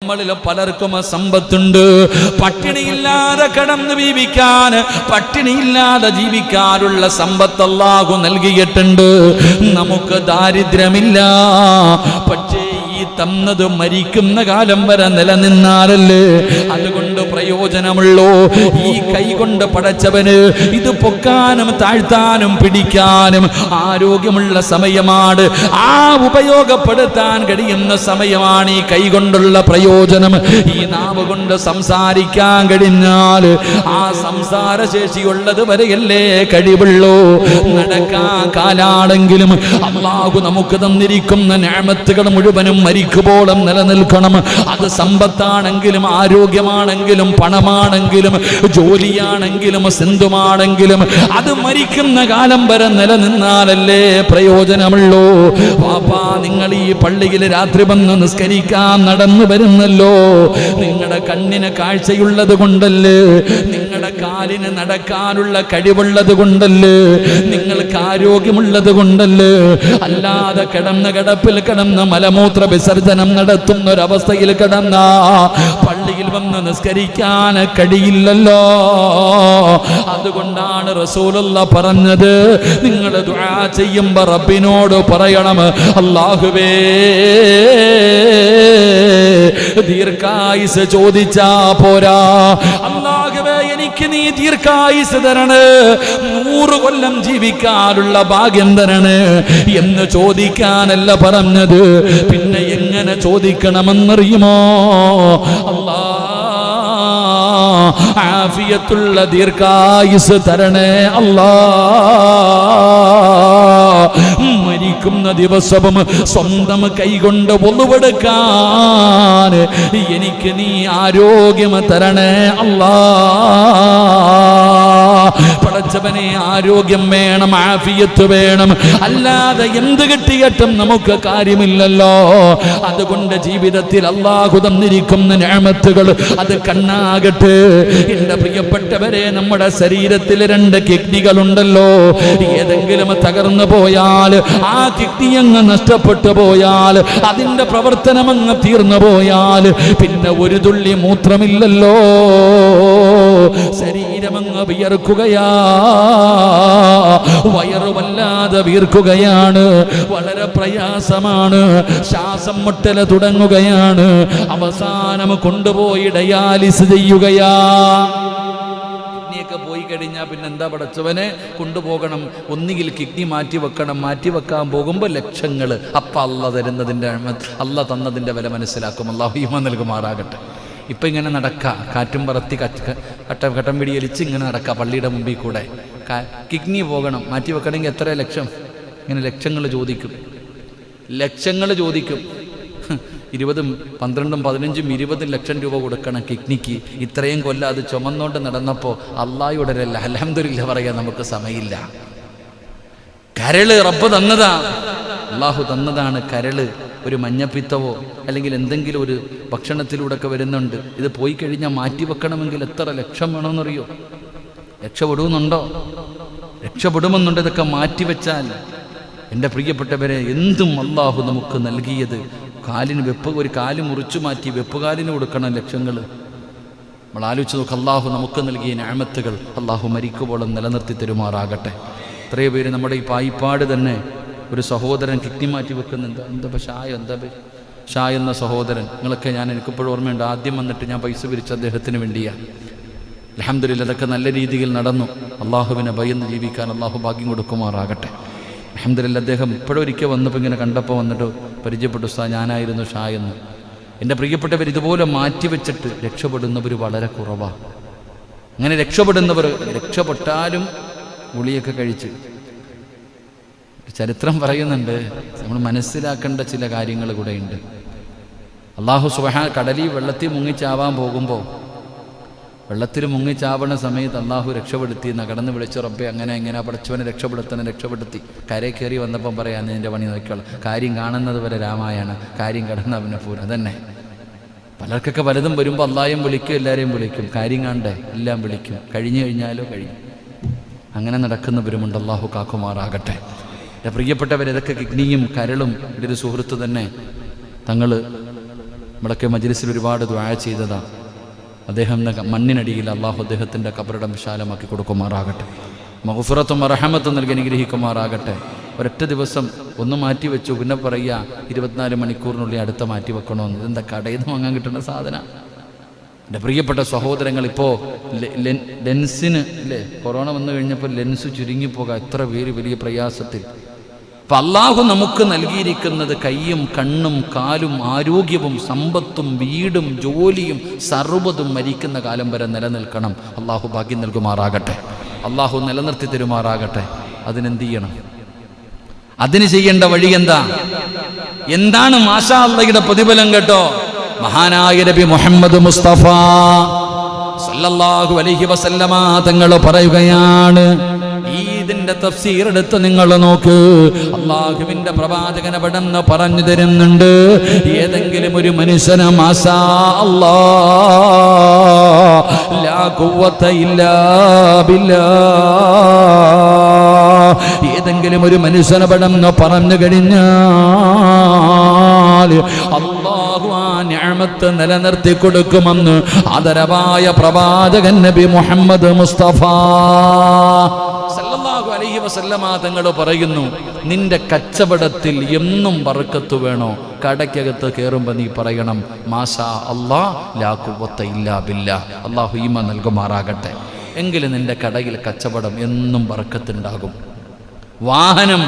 നമ്മളിൽ പലർക്കും സമ്പത്തുണ്ട്, പട്ടിണിയില്ലാതെ കടന്നു ജീവിക്കാൻ, പട്ടിണിയില്ലാതെ ജീവിക്കാനുള്ള സമ്പത്ത് അല്ലാഹു നൽകിയിട്ടുണ്ട്. നമുക്ക് ദാരിദ്ര്യമില്ല. പക്ഷേ ഈ തന്നത് മരിക്കുന്ന കാലം വരെ നിലനിന്നാലല്ലേ അതുകൊണ്ട് പ്രയോജനമുള്ളൂ. ഈ കൈ കൊണ്ട് പടച്ചവന് ഇത് പൊക്കാനും താഴ്ത്താനും പിടിക്കാനും ആരോഗ്യമുള്ള സമയമാണ്. ആ ഉപയോഗപ്പെടുത്താൻ കഴിയുന്ന സമയമാണ് ഈ കൈ കൊണ്ടുള്ള പ്രയോജനം. ഈ നാവ് കൊണ്ട് സംസാരിക്കാൻ കഴിഞ്ഞാൽ ആ സംസാര ശേഷിയുള്ളത് വരെയല്ലേ കഴിവുള്ളൂ. നടക്കാൻ കാലാണെങ്കിലും അല്ലാഹു നമുക്ക് തന്നിരിക്കുന്ന നിഅമത്തുകൾ മുഴുവനും മരിക്കുമ്പോഴും നിലനിൽക്കണം. അത് സമ്പത്താണെങ്കിലും ആരോഗ്യമാണെങ്കിലും പണമാണെങ്കിലും ജോലിയാണെങ്കിലും സിന്ധുമാണെങ്കിലും അത് മരിക്കുന്ന കാലം വരെ നിലനിന്നാലല്ലേ പ്രയോജനമുള്ളൂ. പാപ്പാ, നിങ്ങൾ ഈ പള്ളിയിൽ രാത്രി വന്ന് നിസ്കരിക്കാൻ നടന്നു വരുന്നല്ലോ. നിങ്ങളുടെ കണ്ണിന് കാഴ്ചയുള്ളത് കൊണ്ടല്ലേ, നിങ്ങളുടെ കാലിന് നടക്കാനുള്ള കഴിവുള്ളത് കൊണ്ടല്ലേ, നിങ്ങൾക്ക് ആരോഗ്യമുള്ളത് കൊണ്ടല്ലേ. അല്ലാതെ കിടന്ന കിടപ്പിൽ കിടന്ന് മലമൂത്ര വിസർജനം നടത്തുന്ന ഒരവസ്ഥയിൽ കിടന്ന പള്ളിയിൽ വന്ന് നിസ്കരിക്കാൻ കഴിയില്ലല്ലോ. അതുകൊണ്ടാണ് റസൂലുള്ളാഹി പറഞ്ഞത്, നിങ്ങൾ ദുആ ചെയ്യുമ്പോൾ റബ്ബിനോട് പറയണം, അല്ലാഹുവേ ദീർഘായുസ് ചോദിച്ചാ പോരാ, അല്ലാഹുവേ എനിക്ക് നീ ദീർഘായുസ് തരണേ, 100 കൊല്ലം ജീവിക്കാനുള്ള ഭാഗ്യം തരണേ എന്ന് ചോദിക്കാനല്ല പറഞ്ഞത്. പിന്നെ എങ്ങനെ ചോദിക്കണമെന്നറിയുമോ? അല്ലാ ആഫിയത്തുള്ള ദീർഘായുസ് തരണേ അല്ലാ. മരിക്കുന്ന ദിവസവും സ്വന്തം കൈകൊണ്ട് ഒന്നുപെടുക്കാൻ എനിക്ക് നീ ആരോഗ്യം തരണേ അല്ലാ. പടച്ചവനെ ആരോഗ്യം വേണം, ആഫിയത്ത് വേണം. അല്ലാതെ എന്ത് കിട്ടിയിട്ടും നമുക്ക് കാര്യമില്ലല്ലോ. അതുകൊണ്ട് ജീവിതത്തിൽ അല്ലാഹു തന്നിരിക്കുന്ന നിഅമത്തുകൾ അത് കണ്ണാകട്ടെ. എന്റെ പ്രിയപ്പെട്ടവരെ, നമ്മുടെ ശരീരത്തിൽ 2 കിഡ്നികളുണ്ടല്ലോ. ഏതെങ്കിലും തകർന്നു പോയാൽ, ആ കിഡ്നി അങ്ങ് നഷ്ടപ്പെട്ടു പോയാൽ, അതിന്റെ പ്രവർത്തനം അങ്ങ് തീർന്നു പോയാൽ പിന്നെ ഒരു തുള്ളി മൂത്രമില്ലല്ലോ. ശരീരമങ്ങ് വിയർക്കുകയാ, വയറുവല്ലാതെ വീർക്കുകയാണ്, വളരെ പ്രയാസമാണ്, ശ്വാസം മുട്ടൽ തുടങ്ങുകയാണ്, അവസാനം കൊണ്ടുപോയി ഡയാലിസിസ് ചെയ്യുകയാ. കിഡ്നിയൊക്കെ പോയി കഴിഞ്ഞാൽ പിന്നെ എന്താ പടച്ചവനെ കൊണ്ടുപോകണം, ഒന്നുകിൽ കിഡ്നി മാറ്റി വെക്കണം. മാറ്റി വെക്കാൻ പോകുമ്പോൾ ലക്ഷങ്ങൾ. അപ്പം അല്ലാഹ് തരുന്നതിൻ്റെ അല്ലാഹ് തന്നതിൻ്റെ വില മനസ്സിലാക്കും. അല്ലാഹു ഈമാൻ നൽകുമാറാകട്ടെ. ഇപ്പം ഇങ്ങനെ നടക്കുക, കാറ്റും പറത്തി കട്ടം പിടിയലിച്ച് ഇങ്ങനെ നടക്കുക പള്ളിയുടെ മുമ്പിൽ കൂടെ. കിഡ്നി പോകണം, മാറ്റി വെക്കണമെങ്കിൽ എത്ര ലക്ഷം? ഇങ്ങനെ ലക്ഷങ്ങൾ ചോദിക്കും. 20, 12, 15, 20 ലക്ഷം രൂപ കൊടുക്കണം കിഡ്നിക്ക്. ഇത്രയും കൊല്ലം അത് ചുമന്നുകൊണ്ട് നടന്നപ്പോൾ അല്ലാഹുയുടെ അൽഹംദുലില്ലാഹ് പറയാൻ നമുക്ക് സമയമില്ല. കരള് റബ്ബ് തന്നതാ, അല്ലാഹു തന്നതാണ് കരള്. ഒരു മഞ്ഞപ്പിത്തവോ അല്ലെങ്കിൽ എന്തെങ്കിലും ഒരു ഭക്ഷണത്തിലൂടെ ഒക്കെ വരുന്നുണ്ട്. ഇത് പോയി കഴിഞ്ഞാൽ മാറ്റിവെക്കണമെങ്കിൽ എത്ര ലക്ഷം വേണമെന്നറിയോ? രക്ഷപ്പെടുമെന്നുണ്ടോ? രക്ഷപ്പെടുമെന്നുണ്ട്. ഇതൊക്കെ മാറ്റിവെച്ചാൽ എൻ്റെ പ്രിയപ്പെട്ടവരെ, എന്തും അല്ലാഹു നമുക്ക് നൽകിയത്. കാലിന് ഒരു കാല് മുറിച്ചു മാറ്റി വെപ്പുകാലിന് കൊടുക്കണം ലക്ഷങ്ങൾ. നമ്മൾ ആലോചിച്ച് നോക്ക്, അല്ലാഹു നമുക്ക് നൽകിയ നിഅമത്തുകൾ അല്ലാഹു മരിക്കുമ്പോഴും നിലനിർത്തി തരുമാറാകട്ടെ. എത്രയോ പേര് നമ്മുടെ ഈ പായിപ്പാട് തന്നെ ഒരു സഹോദരൻ കിഡ്നി മാറ്റി വെക്കുന്നുണ്ട്. ഷായ എന്ന സഹോദരൻ, നിങ്ങളൊക്കെ എനിക്കിപ്പോഴും ഓർമ്മയുണ്ട്. ആദ്യം വന്നിട്ട് ഞാൻ പൈസ പിരിച്ച അദ്ദേഹത്തിന് വേണ്ടിയാണ്. അൽഹംദുലില്ലാഹ് അതൊക്കെ നല്ല രീതിയിൽ നടന്നു. അള്ളാഹുവിനെ ഭയന്ന് ജീവിക്കാൻ അള്ളാഹു ഭാഗ്യം കൊടുക്കുമാറാകട്ടെ. അൽഹംദുലില്ലാഹ് അദ്ദേഹം ഇപ്പോഴൊരിക്കൽ വന്നപ്പോൾ ഇങ്ങനെ കണ്ടപ്പോൾ വന്നിട്ട് പരിചയപ്പെട്ടു, ഉസ്താദ് ഞാനായിരുന്നു ഷായെന്ന്. എൻ്റെ പ്രിയപ്പെട്ടവർ, ഇതുപോലെ മാറ്റിവെച്ചിട്ട് രക്ഷപ്പെടുന്നവർ വളരെ കുറവാണ്. അങ്ങനെ രക്ഷപ്പെടുന്നവർ രക്ഷപ്പെട്ടാലും ഗുളിയൊക്കെ കഴിച്ച് ചരിത്രം പറയുന്നുണ്ട്. നമ്മൾ മനസ്സിലാക്കേണ്ട ചില കാര്യങ്ങൾ കൂടെ ഉണ്ട്. അല്ലാഹു സുബ്ഹാനഹു കടലിൽ വെള്ളത്തിൽ മുങ്ങിച്ചാവാൻ പോകുമ്പോൾ, വെള്ളത്തിൽ മുങ്ങിച്ചാവണ സമയത്ത് അല്ലാഹു രക്ഷപ്പെടുത്തി കടന്ന് വിളിച്ച്, റബ്ബേ അങ്ങനെ എങ്ങനെ പടച്ചവനെ രക്ഷപ്പെടുത്തി. കരയിൽ കയറി വന്നപ്പം പറയാൻ നിൻ്റെ പണി നോക്കിയോളാം. കാര്യം കാണുന്നത് വരെ രാമായണ, കാര്യം കടന്ന പിന്നെ പൂരം. അതന്നെ പലർക്കൊക്കെ പലതും വരുമ്പോൾ അല്ലാഹയും വിളിക്കും, എല്ലാവരെയും വിളിക്കും. കാര്യം കാണണ്ടേ, എല്ലാം വിളിക്കും. കഴിഞ്ഞു കഴിഞ്ഞാലോ കഴിഞ്ഞു. അങ്ങനെ നടക്കുന്നവരുമുണ്ട്. അല്ലാഹു കാക്കുമാറാകട്ടെ. എൻ്റെ പ്രിയപ്പെട്ടവർ, ഇതൊക്കെ കിഡ്നിയും കരളും. എൻ്റെ ഒരു സുഹൃത്ത് തന്നെ തങ്ങൾ നമ്മളൊക്കെ മജ്ലിസിൽ ഒരുപാട് ദുആ ചെയ്തതാണ്. അദ്ദേഹം മണ്ണിനടിയിൽ അള്ളാഹു അദ്ദേഹത്തിൻ്റെ കബറിടം വിശാലമാക്കി കൊടുക്കുമാറാകട്ടെ, മഗ്ഫിറത്തും റഹമത്തും നൽകി അനുഗ്രഹിക്കുമാറാകട്ടെ. ഒരൊറ്റ ദിവസം ഒന്ന് മാറ്റി വെച്ചു, പിന്നെ പറയുക 24 മണിക്കൂറിനുള്ളിൽ അടുത്ത മാറ്റി വെക്കണമെന്ന്. ഇതെന്താ കടയിൽ നിന്ന് വാങ്ങാൻ കിട്ടുന്ന സാധനം? എൻ്റെ പ്രിയപ്പെട്ട സഹോദരങ്ങൾ, ഇപ്പോൾ ലെൻസിന് ഇല്ലേ, കൊറോണ വന്നു കഴിഞ്ഞപ്പോൾ ലെൻസ് ചുരുങ്ങിപ്പോകാൻ എത്ര പേര് വലിയ പ്രയാസത്തിൽ. അപ്പം അള്ളാഹു നമുക്ക് നൽകിയിരിക്കുന്നത് കയ്യും കണ്ണും കാലും ആരോഗ്യവും സമ്പത്തും വീടും ജോലിയും സർവ്വതും മരിക്കുന്ന കാലം വരെ നിലനിൽക്കണം. അള്ളാഹു ഭാഗ്യം നൽകുമാറാകട്ടെ, അള്ളാഹു നിലനിർത്തി തരുമാറാകട്ടെ. അതിനെന്ത് ചെയ്യണം? അതിന് ചെയ്യേണ്ട വഴി എന്താണ്? മാഷാ അല്ലാഹുവിന്റെ പ്രതിഫലം കേട്ടോ. മഹാനായ നബി മുഹമ്മദ് മുസ്തഫ സല്ലല്ലാഹു അലൈഹി വസല്ലമ തങ്ങൾ പറയുകയാണ്, ഇതിന്റെ തഫ്സീർ എടുത്ത് നിങ്ങൾ നോക്ക്. അള്ളാഹുവിന്റെ പ്രവാചകൻ അവിടെന്ന് പറഞ്ഞു തരുന്നുണ്ട്, ഏതെങ്കിലും ഒരു മനുഷ്യന് മാഷാ അല്ലാഹ് ലാ ഖുവത ഇല്ലാ ബില്ലാഹ്, ഏതെങ്കിലും ഒരു മനുഷ്യനവിടെന്ന് പറഞ്ഞു കഴിഞ്ഞാൽ അള്ളാഹു ആ നിഅമത്ത് നിലനിർത്തി കൊടുക്കുമെന്ന് ആദരവായ പ്രവാചകൻ നബി മുഹമ്മദ് മുസ്തഫ സല്ലല്ലാഹു അലൈഹി വസല്ലമ തങ്ങൾ പറയുന്നു, നിന്റെ കച്ചവടത്തിൽ എന്നും ബർക്കത്ത് വേണോ? കടയ്ക്കകത്ത് കയറുമ്പോൾ നീ പറയണം മാഷാ അല്ലാഹ് ലാ ഖുവത ഇല്ലാ ബില്ലാഹ്, അള്ളാഹു ഈമാൻ നൽകുമാറാകട്ടെ. എങ്കിലും നിന്റെ കടയിൽ കച്ചവടം എന്നും ബർക്കത്തുണ്ടാകും. വാഹനം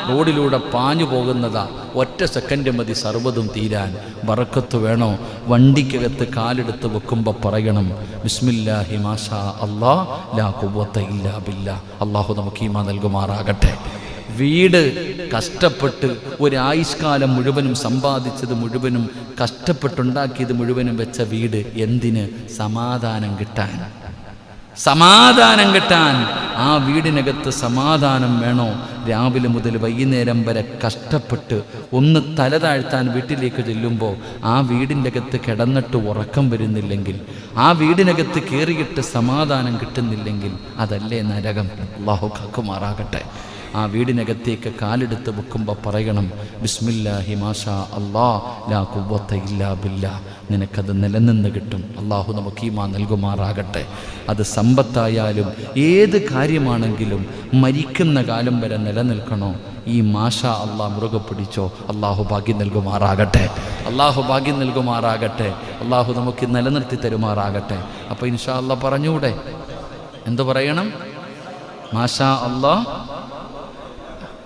റോഡിലൂടെ പാഞ്ഞു പോകുന്നതാ, ഒറ്റ സെക്കൻഡ് മതി സർവ്വതും തീരാൻ. ബറക്കത്ത് വേണോ? വണ്ടിക്കകത്ത് കാലെടുത്ത് വെക്കുമ്പോൾ പറയണം ബിസ്മില്ലാഹി മാഷാ അല്ലാഹ് ലാ ഖുവത ഇല്ലാ ബില്ലാഹ്, അള്ളാഹു നമുക്ക് ഈമാൻ നൽകുമാറാകട്ടെ. വീട് കഷ്ടപ്പെട്ട് ഒരായുഷ്കാലം മുഴുവനും സമ്പാദിച്ചത് മുഴുവനും കഷ്ടപ്പെട്ടുണ്ടാക്കിയത് മുഴുവനും വെച്ച വീട് എന്തിന്? സമാധാനം കിട്ടാൻ. സമാധാനം കിട്ടാൻ. ആ വീടിനകത്ത് സമാധാനം വേണോ? രാവിലെ മുതൽ വൈകുന്നേരം വരെ കഷ്ടപ്പെട്ട് ഒന്ന് തല താഴ്ത്താൻ വീട്ടിലേക്ക് ചെല്ലുമ്പോൾ ആ വീടിൻ്റെ അകത്ത് കിടന്നിട്ട് ഉറക്കം വരുന്നില്ലെങ്കിൽ, ആ വീടിനകത്ത് കയറിയിട്ട് സമാധാനം കിട്ടുന്നില്ലെങ്കിൽ അതല്ലേ നരകം. അല്ലാഹു കാക്കുമാറാകട്ടെ. ആ വീടിനകത്തേക്ക് കാലെടുത്ത് വെക്കുമ്പോൾ പറയണം ബിസ്മില്ലാഹി മാഷാ അല്ലാഹ് ലാ ഖുവത ഇല്ലാ ബില്ലാഹ്, നിനക്കത് നിലനിന്ന് കിട്ടും. അള്ളാഹു നമുക്ക് ഈമാൻ നൽകുമാറാകട്ടെ. അത് സമ്പത്തായാലും ഏത് കാര്യമാണെങ്കിലും മരിക്കുന്ന കാലം വരെ നിലനിൽക്കണോ? ഈ മാഷാ അല്ലാഹ് മുറുകെ പിടിച്ചോ. അള്ളാഹു ഭാഗ്യം നൽകുമാറാകട്ടെ, അള്ളാഹു ഭാഗ്യം നൽകുമാറാകട്ടെ. അള്ളാഹു നമുക്ക് നിലനിർത്തി തരുമാറാകട്ടെ. അപ്പോൾ ഇൻഷാ അല്ലാഹ് പറഞ്ഞൂടെ? എന്തു പറയണം? മാഷാ അല്ലാഹ്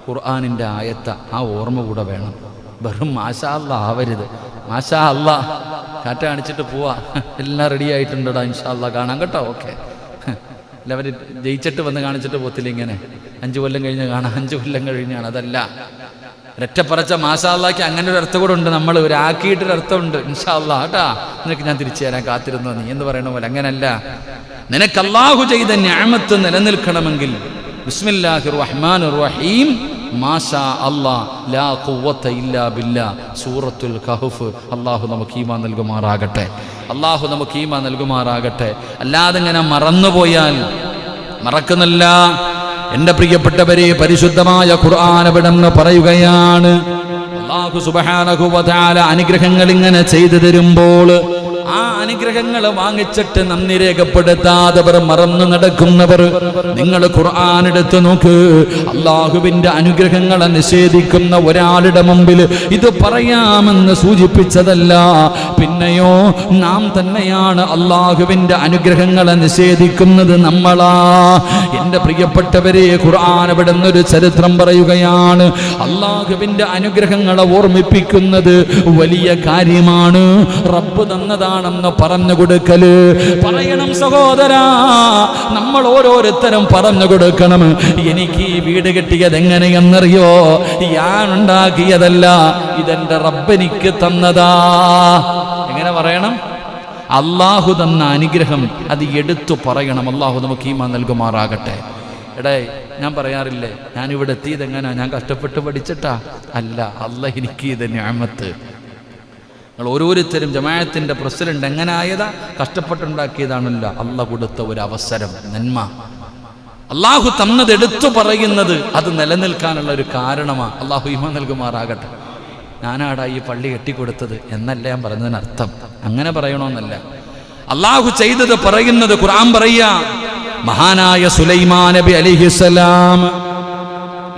ഖുർആനിൻ്റെ ആയത്ത, ആ ഓർമ്മ കൂടെ വേണം. വെറും മാഷാ അല്ലാഹ് ആവരുത്. മാഷാ അല്ലാഹ് കാറ്റ കാണിച്ചിട്ട് പോവാ, എല്ലാം റെഡി ആയിട്ടുണ്ടോടാ ഇൻഷാ അല്ലാഹ് കാണാം കേട്ടോ, ഓക്കെ. എല്ലാവരും ജയിച്ചിട്ട് വന്ന് കാണിച്ചിട്ട് പോത്തില്ല ഇങ്ങനെ 5 കൊല്ലം കഴിഞ്ഞ് കാണാം, 5 കൊല്ലം കഴിഞ്ഞാണ്. അതല്ല, ഒരൊറ്റപ്പറച്ച മാഷാ അല്ലാഹ്ക്ക് അങ്ങനെ ഒരു അർത്ഥം കൂടെ ഉണ്ട്. നമ്മൾ ഒരാക്കിയിട്ടൊരർത്ഥമുണ്ട് ഇൻഷാ അല്ലാഹ് കേട്ടാ, നിനക്ക് ഞാൻ തിരിച്ചു തരാൻ കാത്തിരുന്നോ നീ എന്ന് പറയണ പോലെ. അങ്ങനല്ല, നിനക്ക് അല്ലാഹു ചെയ്ത നിഅമത്ത് നിലനിൽക്കണമെങ്കിൽ ബിസ്മില്ലാഹിർ റഹ്മാനിർ റഹീം മാഷാ അല്ലാഹ് ലാ ഖുവത ഇല്ലാ ബില്ലാഹ്, സൂറത്തുൽ കഹ്ഫ്. അല്ലാഹു നമുക്ക് ഈമാൻ നൽകുമാറാകട്ടെ, അല്ലാഹു നമുക്ക് ഈമാൻ നൽകുമാറാകട്ടെ. അല്ലാതെ ഇങ്ങനെ മറന്നുപോയാൽ മറക്കുന്നില്ല. എൻ്റെ പ്രിയപ്പെട്ടവരെ, പരിശുദ്ധമായ ഖുർആൻ അവിടെന്ന് പറയുകയാണ്, അല്ലാഹു സുബ്ഹാനഹു വ തആല അനുഗ്രഹങ്ങൾ ഇങ്ങനെ ചെയ്തു തരുമ്പോൾ ആ അനുഗ്രഹങ്ങൾ വാങ്ങിച്ചിട്ട് നന്ദി രേഖപ്പെടുത്താതവർ, മറന്നു നടക്കുന്നവർ, നിങ്ങൾ ഖുർആൻ എടുത്ത് നോക്ക്. അള്ളാഹുവിന്റെ അനുഗ്രഹങ്ങളെ നിഷേധിക്കുന്ന ഒരാളുടെ മുമ്പിൽ ഇത് പറയാമെന്ന് സൂചിപ്പിച്ചതല്ല, പിന്നെയോ നാം തന്നെയാണ് അള്ളാഹുവിന്റെ അനുഗ്രഹങ്ങളെ നിഷേധിക്കുന്നത് നമ്മളാ. എൻ്റെ പ്രിയപ്പെട്ടവരെ, ഖുർആൻ ഇവിടെ നിന്നൊരു ചരിത്രം പറയുകയാണ്. അള്ളാഹുവിന്റെ അനുഗ്രഹങ്ങളെ ഓർമ്മിപ്പിക്കുന്നത് വലിയ കാര്യമാണ്. റബ്ബ് തന്നതാണെന്ന് പറഞ്ഞു കൊടുക്കല്. പറയണം സഹോദരാ, നമ്മൾ ഓരോരുത്തരും പറഞ്ഞു കൊടുക്കണം, എനിക്ക് ഈ വീട് കിട്ടിയത് എങ്ങനെയെന്നറിയോ? ഞാൻ ഉണ്ടാക്കിയതല്ല, ഇതെന്റെ റബ്ബ് എനിക്ക് തന്നതാ. എങ്ങനെ പറയണം? അള്ളാഹു തന്ന അനുഗ്രഹം അത് എടുത്തു പറയണം. അള്ളാഹു നമുക്ക് ഈമാൻ നൽകുമാറാകട്ടെ. എടേ, ഞാൻ പറയാറില്ലേ, ഞാനിവിടെ എത്തിയത് എങ്ങനാ? ഞാൻ കഷ്ടപ്പെട്ട് പഠിച്ചിട്ടാ? അല്ല, അല്ലാഹ് എനിക്ക് ഇത് നിഅമത്ത്. നിങ്ങൾ ഓരോരുത്തരും ജമാഅത്തിന്റെ പ്രസിഡന്റ് എങ്ങനെ ആയതാ? കഷ്ടപ്പെട്ടുണ്ടാക്കിയതാണല്ലോ. അള്ളാഹ് കൊടുത്ത ഒരു അവസരം, നന്മ. അള്ളാഹു തന്നത് എടുത്തു പറയുന്നത് അത് നിലനിൽക്കാനുള്ള ഒരു കാരണമാണ്. അള്ളാഹു ഈമാൻ നൽകുമാറാകട്ടെ. ഞാനാടാ ഈ പള്ളി കെട്ടിക്കൊടുത്തത് എന്നല്ല ഞാൻ പറഞ്ഞതിനർത്ഥം. അങ്ങനെ പറയണമെന്നല്ല. അള്ളാഹു ചെയ്തത് പറയുന്നത് ഖുർആൻ പറയാ. മഹാനായ സുലൈമാൻ നബി അലൈഹിസ്സലാം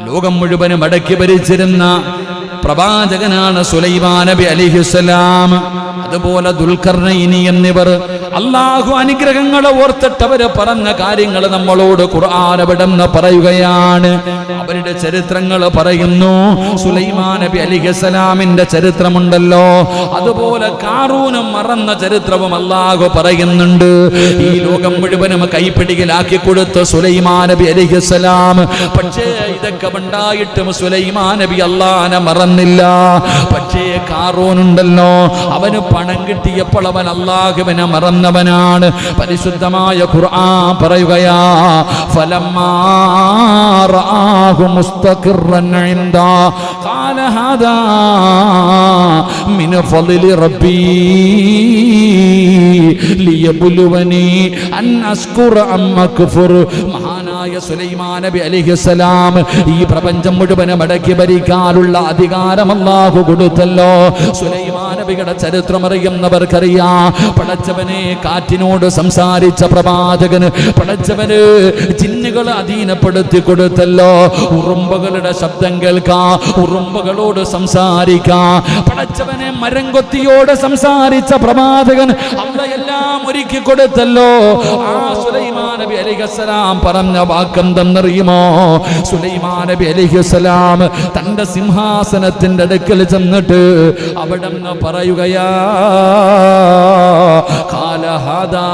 ലോകം മുഴുവനും അടക്കി ഭരിച്ചിരുന്ന പ്രവാചകനാണ് സുലൈമാൻ നബി അലൈഹിസ്സലാം. അതുപോലെ ദുൽഖർനൈനി എന്നിവർ അള്ളാഹു അനുഗ്രഹങ്ങളെ ഓർത്തിട്ടവര് പറഞ്ഞ കാര്യങ്ങൾ നമ്മളോട് ഖുർആൻ അവിടെന്ന് പറയുകയാണ്. അവരുടെ ചരിത്രങ്ങൾ പറയുന്നു. സുലൈമാൻ നബി അലൈഹിസ്സലാമിന്റെ ചരിത്രമുണ്ടല്ലോ, അതുപോലെ കാറൂനും മറന്ന ചരിത്രവും അള്ളാഹു പറയുന്നുണ്ട്. ഈ ലോകം മുഴുവനും കൈപ്പിടിയിലാക്കി കൊടുത്ത സുലൈമാൻ നബി അലൈഹിസ്സലാം. പക്ഷേ ഇതൊക്കെ ഉണ്ടായിട്ടും സുലൈമാൻ നബി അള്ളാഹനെ മറന്നില്ല. പക്ഷേ കാറൂനുണ്ടല്ലോ, അവന് പണം കിട്ടിയപ്പോൾ അവൻ അള്ളാഹുവിനെ മറന്നവനാണ്. പരിശുദ്ധമായ ഖുർആൻ പറയുകയാ, ഫലമ്മാ റആഹു മുസ്തഖിറൻ ഇൻദാ ഖാല ഹാദാ മിൻ ഫളിൽ റബ്ബി ലിയബ്ലുവനി അൻ അസ്കുറ അം അക്ഫുർ. മഹാനായ സുലൈമാൻ നബി അലൈഹിസ്സലാം ഈ പ്രപഞ്ചം മുഴുവനും അടക്കി ഭരിക്കാനുള്ള അധികാരം അല്ലാഹു കൊടുത്തല്ലോ. സുലൈമാൻ നബിയുടെ ചരിത്രം അറിയുന്നവർക്കറിയാം. പടച്ചവനെ കാറ്റിനോട് സംസാരിച്ച പ്രവാചകന് പടച്ചവന് ജിന്നുകളെ അധീനപ്പെടുത്തി കൊടുത്തല്ലോ. ഉറുമ്പുകളുടെ ശബ്ദം കേൾക്കാം, ഉറുമ്പുകളോട് സംസാരിക്കാം. പടച്ചവനെ മരംകൊത്തിയോട് സംസാരിച്ച പ്രവാചകൻ അള്ളയെല്ലാം ഒരുക്കി കൊടുത്തല്ലോ. ആ സുലൈമാൻ നബി അലൈഹിസ്സലാം പറഞ്ഞ വാക്കെന്തെന്നറിയുമോ? സുലൈമാൻ നബി അലൈഹിസ്സലാം തന്റെ സിംഹാസനത്തിന്റെ അടുക്കൽ ചെന്നിട്ട് അവിടെ നിന്ന് പറയുകയാ, ഖാല ഹാദാ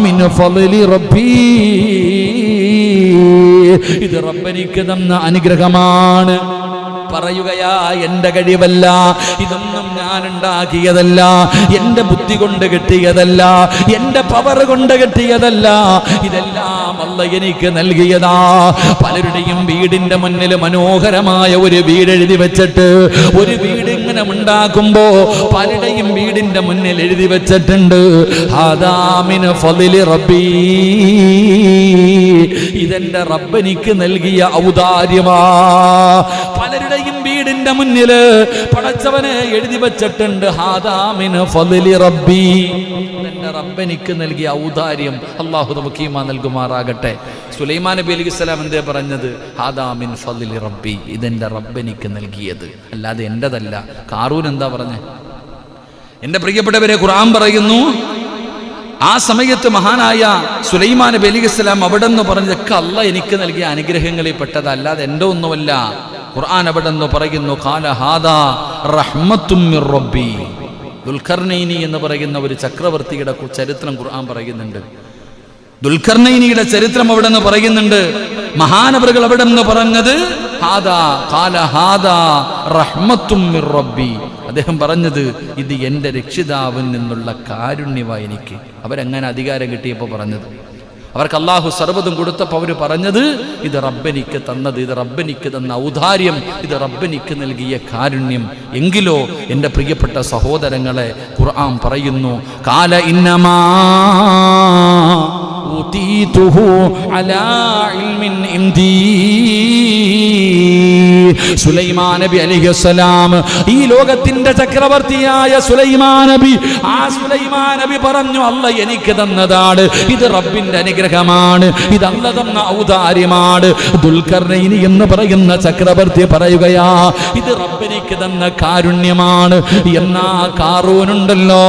മിൻ ഫളിൽ റബ്ബി. ഇത് റബ്ബനിക്ക് തന്ന അനുഗ്രഹമാണ്. പറയുകയാ, എന്റെ കഴിവല്ല, ഇതൊന്നും ഞാൻ ഉണ്ടാക്കിയതല്ല, എന്റെ ബുദ്ധി കൊണ്ട് കിട്ടിയതല്ല, എന്റെ പവർ കൊണ്ട് കിട്ടിയതല്ല, ഇതെല്ലാം അല്ലാഹ് എനിക്ക് നൽകിയതാ. പലരുടെയും വീടിന്റെ മുന്നിൽ മനോഹരമായ ഒരു വീട് എഴുതി വെച്ചിട്ട്, ഒരു വീട് ഇങ്ങനെ ഉണ്ടാക്കുമ്പോ പലരുടെയും വീടിന്റെ മുന്നിൽ എഴുതി വെച്ചിട്ടുണ്ട്, ഹാദാ മിൻ ഫളിൽ റബ്ബി. ഇതെന്റെ റബ്ബ് എനിക്ക് നൽകിയ ഔദാര്യമാ. പലരുടെയും വീടിന്റെ മുന്നില് പടച്ചവനെ എഴുതി വെച്ചിട്ടുണ്ട്, ഹാദാ മിൻ ഫളിൽ റബ്ബി. എന്റെ റബ്ബ് എനിക്ക് നൽകിയ ഔദാര്യം. അല്ലാഹു നമുക്ക് ഈമാൻ നൽകുമാറാകട്ടെ. സുലൈമാൻ നബി അലൈഹിസ്സലാം എന്തേ പറഞ്ഞത്? ഹാദാ മിൻ ഫളിൽ റബ്ബി, ഇതെന്റെ റബ്ബ് എനിക്ക് നൽകിയത്, അല്ലാതെ എന്റേതല്ല. കാറൂൻ എന്താ പറഞ്ഞേ? എന്റെ പ്രിയപ്പെട്ടവരെ, ഖുർആൻ പറയുന്നു, ആ സമയത്ത് മഹാനായ സുലൈമാൻ നബി അലൈഹിസ്സലാം അവിടെ നിന്ന് പറഞ്ഞതൊക്കെ അല്ലാഹ് എനിക്ക് നൽകിയ അനുഗ്രഹങ്ങളിൽ പെട്ടത്, അല്ലാതെ എൻ്റെ ഒന്നുമല്ല. ഖുർആൻ അവിടെ നിന്ന് പറയുന്നു, ഖാല ഹാദാ റഹ്മത്തും മിർ റബ്ബി. ദുൽഖർനൈനി എന്ന് പറയുന്ന ഒരു ചക്രവർത്തിയുടെ ചരിത്രം ഖുർആൻ പറയുന്നുണ്ട്. ദുൽഖർനൈനിയുടെ ചരിത്രം അവിടെ നിന്ന് പറയുന്നുണ്ട്. മഹാനവറുകൾ അവിടെ നിന്ന് പറഞ്ഞത് ഹാദാ ഖാല ഹാദാ റഹ്മത്തും മിർ റബ്ബി. അദ്ദേഹം പറഞ്ഞത്, ഇത് എൻ്റെ രക്ഷിതാവിൽ നിന്നുള്ള കാരുണ്യമായി എനിക്ക്. അവരെങ്ങനെ അധികാരം കിട്ടിയപ്പോൾ പറഞ്ഞത്? അവർക്ക് അല്ലാഹു സർവ്വതും കൊടുത്തപ്പോൾ അവർ പറഞ്ഞത്, ഇത് റബ്ബനിക്ക് തന്നത്, ഇത് റബ്ബനിക്ക് തന്ന ഔദാര്യം, ഇത് റബ്ബനിക്ക് നൽകിയ കാരുണ്യം. എങ്കിലോ എൻ്റെ പ്രിയപ്പെട്ട സഹോദരങ്ങളെ, ഖുർആൻ പറയുന്നു, ഖാല ഇന്നമാ ഊതീതുഹു അലാ ഇൽമിൻ ഇൻദീ. സുലൈമാൻ നബി അലൈഹിസ്സലാം, ഈ ലോകത്തിന്റെ ചക്രവർത്തിയായ സുലൈമാൻ നബി, ആ സുലൈമാൻ നബി പറഞ്ഞു, അല്ലാഹ് എനിക്ക് തന്നതാണ്, ഇത് റബ്ബിന്റെ അനുഗ്രഹമാണ്, ഇത് അല്ലാഹ് തന്ന ഔദാര്യമാണ്. ദുൽഖർനൈനി എന്ന് പറയുന്ന ചക്രവർത്തി പറയുകയാ, ഇത് റബ്ബിനിക്ക് തന്ന കാരുണ്യമാണ്. എന്നാ കാറൂനുണ്ടല്ലോ,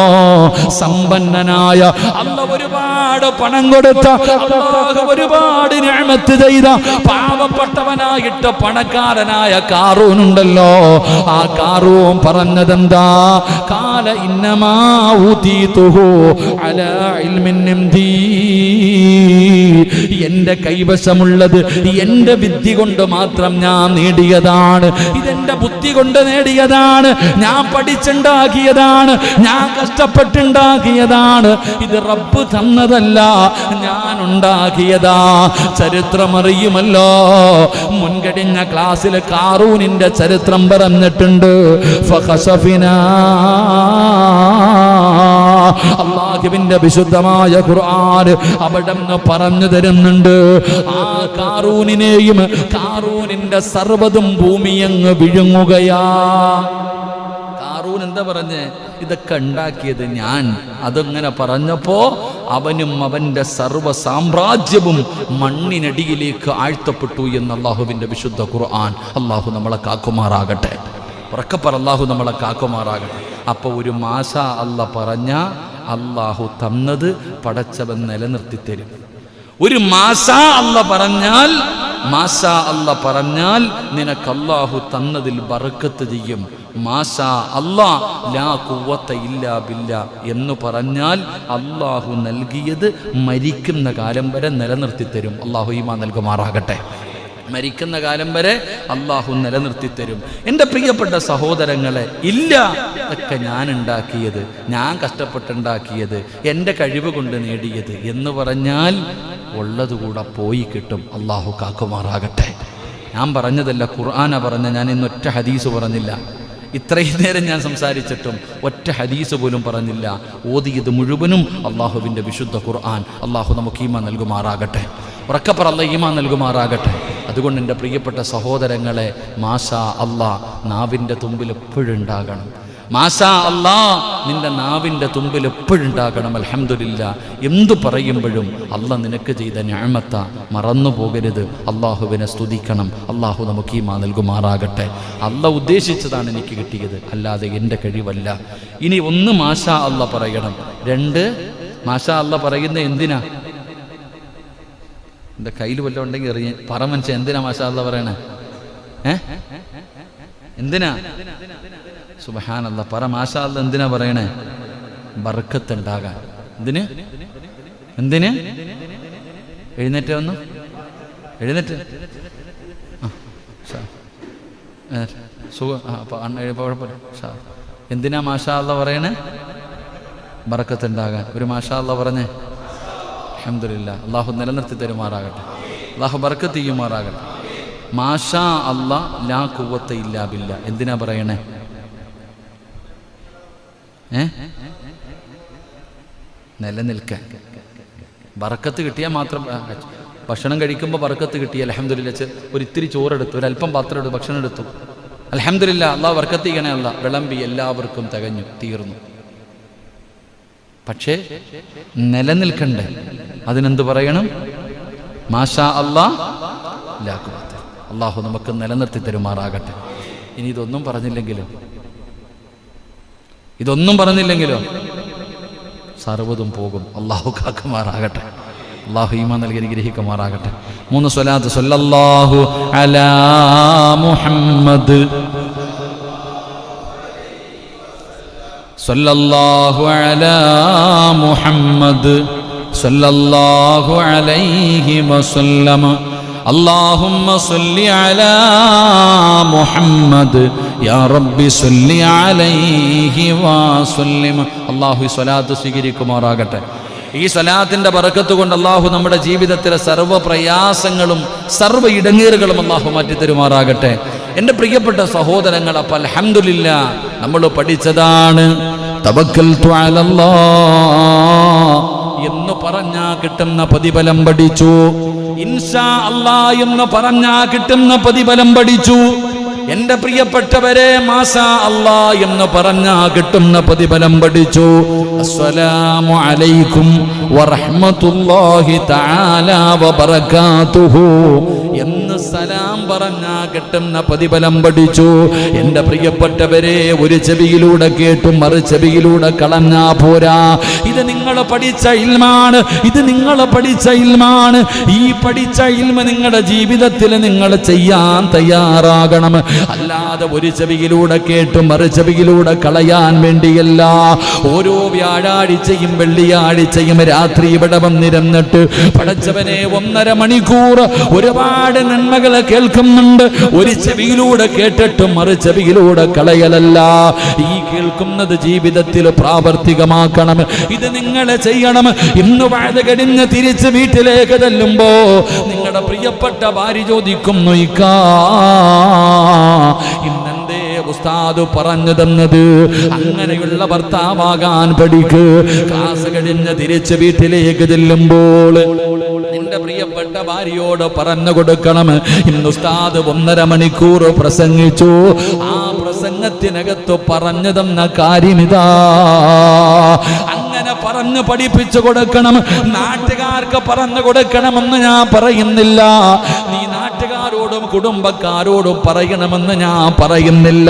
സമ്പന്നനായ, അല്ലാഹ് ഒരുപാട് പണം കൊടുത്ത, അല്ലാഹ് ഒരുപാട് നിഅമത്ത് ചെയ്ത, പാവപ്പെട്ടവനായിട്ട് പണക്കാരനായ കാറൂനുണ്ടല്ലോ, ആ കാറൂൻ പറഞ്ഞതെന്താ? ഖാല ഇന്നമാ ഊതീതുഹു അലാ ഇൽമിൻ ഇൻദീ. എന്റെ കൈവശമുള്ളത് എന്റെ വിദ്യ കൊണ്ട് മാത്രം ഞാൻ നേടിയതാണ്, ഇതെന്റെ ബുദ്ധി കൊണ്ട് നേടിയതാണ്, ഞാൻ പഠിച്ചുണ്ടാക്കിയതാണ്, ഞാൻ കഷ്ടപ്പെട്ടുണ്ടാക്കിയതാണ്, ഇത് റബ്ബ് തന്നതല്ല, ഞാൻ ഉണ്ടാക്കിയതാ. ചരിത്രമറിയുമല്ലോ, മുൻകഴിഞ്ഞ ക്ലാസ്സിൽ കാറൂനിന്റെ ചരിത്രം പറഞ്ഞിട്ടുണ്ട്. ഫഖസഫിനാ അല്ലാഹുവിന്റെ വിശുദ്ധമായ ഖുർആൻ അവിടെന്ന് പറഞ്ഞു തരുന്നുണ്ട്. ആ കാറൂനിനെയും കാറൂനിന്റെ സർവ്വതും ഭൂമിയങ്ങ് വിഴുങ്ങുകയാ. കാറൂൻ എന്താ പറഞ്ഞേ? ഇതൊക്കെ ഉണ്ടാക്കിയത് ഞാൻ. അതങ്ങനെ പറഞ്ഞപ്പോ അവനും അവന്റെ സർവ്വ സാമ്രാജ്യവും മണ്ണിനടിയിലേക്ക് ആഴ്ത്തപ്പെട്ടു എന്ന് അല്ലാഹുവിന്റെ വിശുദ്ധ ഖുർആൻ. അല്ലാഹു നമ്മളെ കാക്കുമാറാകട്ടെ. ഉറക്കപ്പറ, അല്ലാഹു നമ്മളെ കാക്കുമാറാകട്ടെ. അപ്പോൾ ഒരു മാഷാ അല്ല പറഞ്ഞ അല്ലാഹു തന്നത് പടച്ചവൻ നിലനിർത്തി തരും. ഒരു മാഷാ അല്ല പറഞ്ഞാൽ, മാഷാ അല്ല പറഞ്ഞാൽ നിനക്ക് അല്ലാഹു തന്നതിൽ ബർക്കത്ത് ചെയ്യും. മാഷാ അല്ലാ ലാ ഖുവത ഇല്ലാ ബില്ലാ എന്ന് പറഞ്ഞാൽ അല്ലാഹു നൽകിയത് മരിക്കുന്ന കാലം വരെ നിലനിർത്തി തരും. അല്ലാഹു ഈമാൻ നൽകുമാറാകട്ടെ. മരിക്കുന്ന കാലം വരെ അല്ലാഹു നിലനിർത്തി തരും. എൻ്റെ പ്രിയപ്പെട്ട സഹോദരങ്ങളെ, ഇല്ല ഇതൊക്കെ ഞാൻ ഉണ്ടാക്കിയത്, ഞാൻ കഷ്ടപ്പെട്ടുണ്ടാക്കിയത്, എൻ്റെ കഴിവ് കൊണ്ട് നേടിയത് എന്ന് പറഞ്ഞാൽ ഉള്ളതുകൂടെ പോയി കിട്ടും. അല്ലാഹു കാക്കുമാറാകട്ടെ. ഞാൻ പറഞ്ഞതല്ല, ഖുർആനാ പറഞ്ഞ. ഞാൻ ഇന്നൊറ്റ ഹദീസ് പറഞ്ഞില്ല. ഇത്രയും നേരം ഞാൻ സംസാരിച്ചിട്ടും ഒറ്റ ഹദീസ് പോലും പറഞ്ഞില്ല. ഓതിയത് മുഴുവനും അല്ലാഹുവിൻ്റെ വിശുദ്ധ ഖുർആൻ. അല്ലാഹു നമുക്ക് ഈമാൻ നൽകുമാറാകട്ടെ. ഉറക്കപ്പറ, അല്ലാഹു ഈമാൻ നൽകുമാറാകട്ടെ. അതുകൊണ്ട് എൻ്റെ പ്രിയപ്പെട്ട സഹോദരങ്ങളെ, മാഷാ അല്ലാ നാവിൻ്റെ തുമ്പിൽ എപ്പോഴുണ്ടാകണം. മാഷാ അല്ലാ നിന്റെ നാവിൻ്റെ തുമ്പിൽ എപ്പോഴുണ്ടാകണം. അൽഹംദുലില്ലാ എന്തു പറയുമ്പോഴും അല്ലാഹ് നിനക്ക് ചെയ്ത നിഅമത്ത മറന്നു പോകരുത്. അല്ലാഹുവിനെ സ്തുതിക്കണം. അല്ലാഹു നമുക്ക് ഈമാൻ നൽകുമാറാകട്ടെ. അല്ലാഹ് ഉദ്ദേശിച്ചതാണ് എനിക്ക് കിട്ടിയത്, അല്ലാതെ എൻ്റെ കഴിവല്ല. ഇനി ഒന്ന് മാഷാ അല്ലാ പറയണം. രണ്ട്, മാഷാ അല്ലാ പറയുന്നത് എന്തിനാ? എൻ്റെ കയ്യിൽ വല്ലതും ഉണ്ടെങ്കിൽ എറിയ പറ മനുഷ്യ. എന്തിനാ മാഷാ അല്ലാ പറയണേ? എന്തിനാ? സുബ്ഹാനല്ലാഹ് പറ. മാഷാ അല്ലാ എന്തിനാ പറയണേ? ബർക്കത്ത് ഉണ്ടാകാൻ. എന്തിന്? എന്തിന്? എഴുന്നേറ്റ് വന്നു, എഴുന്നേറ്റ്. എന്തിനാ മാഷാ അല്ലാ പറയണേ? ബർക്കത്ത് ഉണ്ടാകാൻ. ഒരു മാഷാ അല്ലാ പറഞ്ഞേ. അൽഹംദുലില്ലാ. അല്ലാഹു നിലനിർത്തി തരുമാറാകട്ടെ. അല്ലാഹു ബർക്കത്ത് ചെയ്യുമാറാകട്ടെ. മാഷാ അല്ലാ ലാ ഖുവത ഇല്ലാ ബില്ലാ എന്തിനാ പറയണേ? നിലനിൽക്കാൻ. ബർക്കത്ത് കിട്ടിയാൽ മാത്രം. ഭക്ഷണം കഴിക്കുമ്പോൾ ബർക്കത്ത് കിട്ടി, അൽഹംദുലില്ലാ. ഒരിത്തിരി ചോറെടുത്തു, ഒരല്പം പാത്രം എടുത്തു, ഭക്ഷണം എടുത്തു, അൽഹംദുലില്ലാ. അല്ലാഹു ബർക്കത്ത് ചെയ്യണേ. അല്ലാഹ് വിളമ്പി, എല്ലാവർക്കും തികഞ്ഞു, തീർന്നു. പക്ഷേ നിലനിൽക്കണ്ടേ? അതിനെന്ത് പറയണം? മാഷാ അല്ലാ ലാ ഖുവത. അല്ലാഹു നമുക്ക് നിലനിർത്തി തരുമാറാകട്ടെ. ഇനി ഇതൊന്നും പറഞ്ഞില്ലെങ്കിലോ, ഇതൊന്നും പറഞ്ഞില്ലെങ്കിലോ സർവ്വതും പോകും. അല്ലാഹു കാക്കുമാറാകട്ടെ. അല്ലാഹു ഈമാൻ നൽകി അനുഗ്രഹിക്കുമാറാകട്ടെ. 3 സ്വലാത്ത്. സല്ലല്ലാഹു അലാ മുഹമ്മദ്, സല്ലല്ലാഹു അലാ മുഹമ്മദ്, സല്ലല്ലാഹു അലൈഹി വസല്ലം. اللهم صل على محمد يا رب صل عليه وسلم. അല്ലാഹു ഈ സ്വലാത്ത് സ്വീകരിക്കുമാറാകട്ടെ. ഈ സ്വലാത്തിന്റെ ബറക്കത്ത് കൊണ്ട് അല്ലാഹു നമ്മുടെ ജീവിതത്തിലെ സർവ്വ പ്രയാസങ്ങളും സർവ്വ ഇടങ്ങേറുകളും അല്ലാഹു മാറ്റി തരുമാറാകട്ടെ. എൻ്റെ പ്രിയപ്പെട്ട സഹോദരങ്ങൾ, അപ്പോൾ അൽഹംദുലില്ലാ നമ്മൾ പഠിച്ചതാണ് തവക്കൽതു അലല്ലാഹ് എന്ന് പറഞ്ഞാ കിട്ടുന്ന പ്രതിഫലം പഠിച്ചു. ഇൻഷാ അല്ലാഹ് എന്ന് പറഞ്ഞാ കിട്ടുന്ന പ്രതിഫലം പഠിച്ചു. എൻ്റെ പ്രിയപ്പെട്ടവരെ, മാഷാ അല്ലാഹ് എന്ന് പറഞ്ഞാ കിട്ടുന്ന പ്രതിഫലം പഠിച്ചു. അസ്സലാമു അലൈക്കും വറഹ്മത്തുള്ളാഹി തആല വബറകാതുഹു എന്ന് സലാം പറഞ്ഞാ കിട്ടുന്ന പ്രതിഫലം പഠിച്ചു. എൻ്റെ പ്രിയപ്പെട്ടവരെ, ഒരു ചെവിയിലൂടെ കേട്ടു മറു ചെവിയിലൂടെ കളഞ്ഞാ പോരാ. ഇത് നിങ്ങൾ പഠിച്ച ഇൽമാണ്, ഇത് നിങ്ങൾ പഠിച്ച ഇൽമാണ്. ഈ പഠിച്ച ഇൽമ നിങ്ങളുടെ ജീവിതത്തിൽ നിങ്ങൾ ചെയ്യാൻ തയ്യാറാകണം. അല്ലാതെ ഒരു ചെവിയിലൂടെ കേട്ടു മറു ചെവിയിലൂടെ കളയാൻ വേണ്ടിയല്ല. ഓരോ വ്യാഴാഴ്ചയും വെള്ളിയാഴ്ചയും രാത്രി ഇവിടെ വന്നിരുന്നിട്ട് പടച്ചവനെ 1.5 മണിക്കൂർ ഒരുപാട് നന്മകൾ കേൾക്കുന്നുണ്ട്. ഒരു ചെവിയിലൂടെ കേട്ടിട്ട് മറു ചെവിയിലൂടെ കളയലല്ല. ഈ കേൾക്കുന്നത് ജീവിതത്തിൽ പ്രാവർത്തികമാക്കണം. ഇത് നിങ്ങൾ ചെയ്യണം. ഇന്ന് വാഴ കഴിഞ്ഞ് തിരിച്ച് വീട്ടിലേക്ക് ചെല്ലുമ്പോ നിങ്ങളുടെ പ്രിയപ്പെട്ട ഭാര്യ ചോദിക്കുന്നു, ഇന്നെന്തേ ഉസ്താദ് പറഞ്ഞു തന്നത്. അങ്ങനെയുള്ള ഭർത്താവാകാൻ പഠിക്ക്. ക്ലാസ് കഴിഞ്ഞ് തിരിച്ച് വീട്ടിലേക്ക് ചെല്ലുമ്പോൾ നിന്റെ പ്രിയപ്പെട്ട ഭാര്യയോട് പറഞ്ഞു കൊടുക്കണം, ഇന്ന് ഉസ്താദ് 1.5 മണിക്കൂർ പ്രസംഗിച്ചു. ആ പ്രസംഗത്തിനകത്ത് പറഞ്ഞു തന്ന കാര്യമിതാ. അങ്ങനെ പറഞ്ഞു പഠിപ്പിച്ചു കൊടുക്കണം. നാട്ടുകാർക്ക് പറഞ്ഞു കൊടുക്കണമെന്ന് ഞാൻ പറയുന്നില്ല. നീ നാട്ടുകാരോടും കുടുംബക്കാരോടും പറയണമെന്ന് ഞാൻ പറയുന്നില്ല.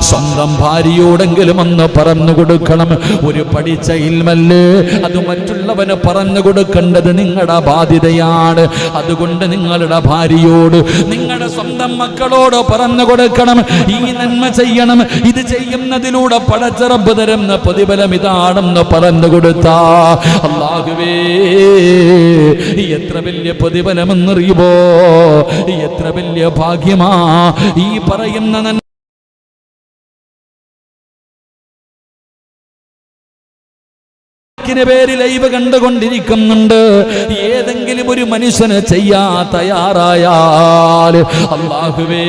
സ്വന്തം ഭാര്യയോടെങ്കിലും ഒന്ന് പറഞ്ഞു കൊടുക്കണം. ഒരു പഠിച്ച ഇൽമല്ലേ, അത് മറ്റുള്ളവന് പറഞ്ഞു കൊടുക്കേണ്ടത് നിങ്ങളുടെ ബാധ്യതയാണ്. അതുകൊണ്ട് നിങ്ങളുടെ ഭാര്യയോട്, നിങ്ങളുടെ സ്വന്തം മക്കളോട് പറഞ്ഞു കൊടുക്കണം, ഈ നന്മ ചെയ്യണം, ഇത് ചെയ്യുന്നതിലൂടെ പടച്ച റബ്ബ് തരുന്ന പ്രതിഫലം ഇതാണെന്ന് പറഞ്ഞു കൊടുത്താ അല്ലാഹുവേ എത്ര വലിയ പ്രതിഫലമെന്നറിയുമോ, എത്ര വലിയ ഭാഗ്യമാ ഈ പറയുന്ന പേര് ലൈവ് കണ്ടുകൊണ്ടിരിക്കുന്നുണ്ട്. ഏതെങ്കിലും ഒരു മനുഷ്യന് ചെയ്യാ തയ്യാറായാൽ അല്ലാഹുവേ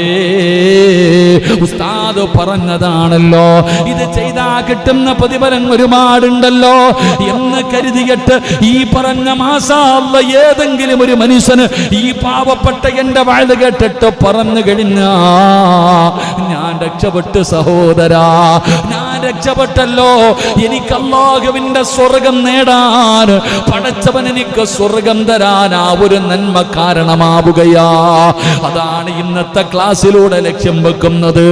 ഉസ്താദ് പറഞ്ഞതാണല്ലോ, ഇത് ചെയ്താ കിട്ടുന്ന പ്രതിഫലം ഒരുപാടുണ്ടല്ലോ എന്ന് കരുതിയിട്ട് ഈ പറഞ്ഞ മാസാള്ള ഏതെങ്കിലും ഒരു മനുഷ്യന് ഈ പാവപ്പെട്ട എന്റെ വാഴ കേട്ടിട്ട് പറഞ്ഞു കഴിഞ്ഞാ ഞാൻ രക്ഷപ്പെട്ടു സഹോദരാ, ഞാൻ രക്ഷപ്പെട്ടല്ലോ. എനിക്ക് അല്ലാഹുവിന്റെ സ്വർഗ്ഗം നേടാൻ പടച്ചവൻ എനിക്ക് സ്വർഗം തരാൻ ആ ഒരു നന്മ കാരണമാവുകയാ. അതാണ് ഇന്നത്തെ ക്ലാസ്സിലൂടെ ലക്ഷ്യം വെക്കുന്നത്.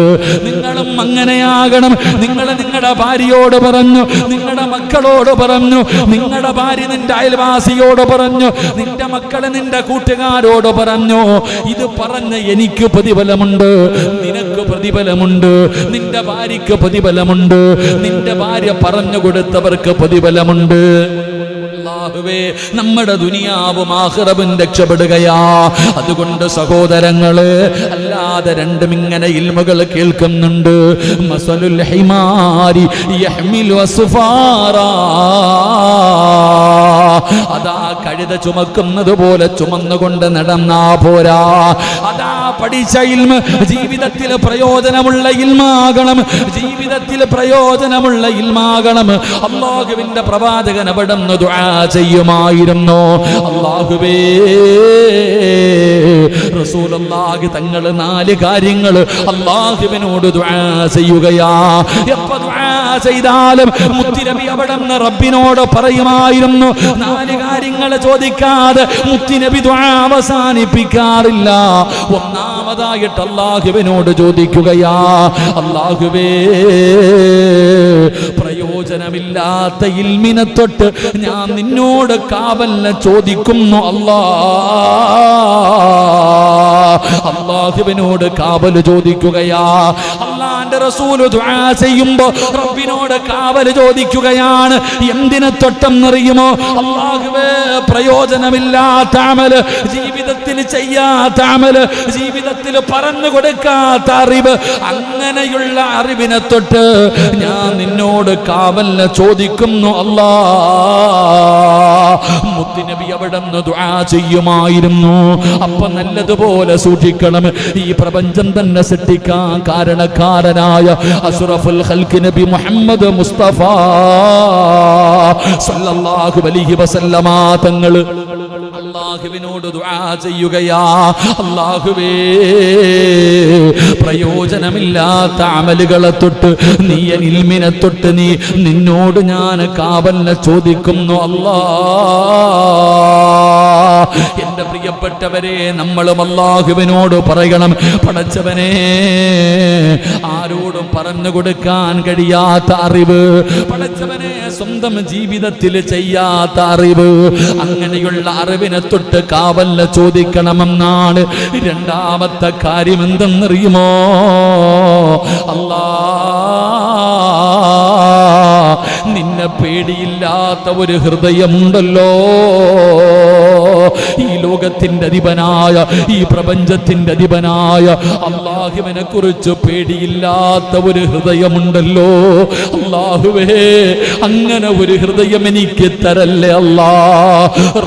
നിങ്ങളും അങ്ങനെയാകണം. നിങ്ങൾ നിങ്ങളുടെ ഭാര്യയോട് പറഞ്ഞു, നിങ്ങളുടെ മക്കളോട് പറഞ്ഞു, നിങ്ങളുടെ ഭാര്യ നിന്റെ അയൽവാസിയോട് പറഞ്ഞു, നിന്റെ മക്കളെ നിന്റെ കൂട്ടുകാരോട് പറഞ്ഞു. ഇത് പറഞ്ഞ് എനിക്ക് പ്രതിഫലമുണ്ട്, നിനക്ക് പ്രതിഫലമുണ്ട്, നിന്റെ ഭാര്യയ്ക്ക് പ്രതിഫലമുണ്ട്, നിന്റെ ഭാര്യ പറഞ്ഞു കൊടുത്തവർക്ക് പ്രതിഫലമുണ്ട്. അല്ലാഹുവേ നമ്മുടെ ദുനിയാവും ആഖിറവും രക്ഷപ്പെടുകയാ. അതുകൊണ്ട് സഹോദരങ്ങള്, അല്ലാതെ രണ്ടും ഇങ്ങനെ ഇൽമുകൾ കേൾക്കുന്നുണ്ട്. മസലുൽ ഹിമാരി യഹ്മിലു അസ്ഫാറാ, അതാ കഴുത ചുമക്കുന്നത് പോലെ ചുമന്നുകൊണ്ട് നടന്നാ പോരാ. അതാ പഠിച്ച ഇൽമ ജീവിതത്തിൽ പ്രയോജനമുള്ള ഇൽമാകണം, ജീവിതത്തിൽ പ്രയോജനമുള്ള ഇൽമാകണം. അല്ലാഹുവിന്റെ പ്രവാചകൻ അവിടുന്ന് ദുആ ചെയ്യുമായിരുന്നു. അല്ലാഹുവേ റസൂലുള്ളാഹി തങ്ങൾ 4 കാര്യങ്ങൾ അല്ലാഹുവിനോട് ദുആ ചെയ്യുകയാ. എപ്പോ ദുആ ചെയ്താലും മുത്തുനബി അവിടുന്ന് റബ്ബിനോട് പറയുമായിരുന്നു. 4 കാര്യങ്ങൾ ചോദിക്കാതെ മുത്തുനബി ദുആ അവസാനിപ്പിക്കാറില്ല. ഒന്നാമതായിട്ട് അല്ലാഹുവിനോട് ചോദിക്കുകയാ, അല്ലാഹുവേ പ്രയോജനമില്ലാത്ത ഇൽമിനെ തൊട്ട് ഞാൻ നിന്നോട് കാവലിനെ ചോദിക്കുന്നു അല്ലാ. അല്ലാഹുവിനോട് കാവല് ചോദിക്കുകയാ. അല്ലാഹുവിന്റെ റസൂൽ ദുആ ചെയ്യുമ്പോ റബ്ബിനോട് കാവല് ചോദിക്കുകയാണ്. എന്തിനെ തൊട്ടെന്നറിയുമോ? അല്ലാഹുവേ പ്രയോജനമില്ലാത്ത അമല്, ജീവിതത്തിൽ ചെയ്യാത്ത അമല്, ജീവിതത്തിൽ പറഞ്ഞു കൊടുക്കാത്ത അറിവ്, അങ്ങനെയുള്ള അറിവിനെ തൊട്ട് ഞാൻ നിന്നോട് കാവലിനെ ചോദിക്കുന്നു അല്ലാ. മുത്തുനബി അവിടുന്ന് ദുആ ചെയ്യുമായിരുന്നു. അപ്പൊ നല്ലതുപോലെ സൂക്ഷിക്കണം. ഈ പ്രപഞ്ചം തന്നെ സൃഷ്ടിക്കാൻ കാരണക്കാരനായ അഷ്റഫുൽ ഖൽഖ് നബി മുഹമ്മദ് മുസ്തഫ സല്ലല്ലാഹു അലൈഹി വസല്ലമ തങ്ങൾ അല്ലാഹുവിനോട് ദുആ ചെയ്യുകയാ. അല്ലാഹുവേ പ്രയോജനമില്ലാത്ത അമലുകളെ തൊട്ട്, നീ ഇൽമിനെ തൊട്ട് നിന്നോട് ഞാൻ കാവലിനെ ചോദിക്കുന്നു അല്ലാ. എന്റെ പ്രിയപ്പെട്ടവരെ, നമ്മളും അല്ലാഹുവിനോട് പറയണം, പടച്ചവനെ ആരോടും പറഞ്ഞു കൊടുക്കാൻ കഴിയാത്ത അറിവ്, പടച്ചവനെ സ്വന്തം ജീവിതത്തിൽ ചെയ്യാത്ത അറിവ്, അങ്ങനെയുള്ള അറിവിനെ തൊട്ട് കാവലിനെ ചോദിക്കണമെന്നാണ്. രണ്ടാമത്തെ കാര്യം എന്തെന്നറിയുമോ? അല്ലാ, നിന്നെ പേടിയില്ലാത്ത ഒരു ഹൃദയമുണ്ടല്ലോ. ഈ ലോകത്തിന്റെ അധിപനായ, ഈ പ്രപഞ്ചത്തിന്റെ അധിപനായ അല്ലാഹുവിനെ കുറിച്ച് പേടിയില്ലാത്ത ഒരു ഹൃദയമുണ്ടല്ലോ. അല്ലാഹുവേ, അങ്ങനെ ഒരു ഹൃദയം എനിക്ക് തരല്ലേ അല്ലാ.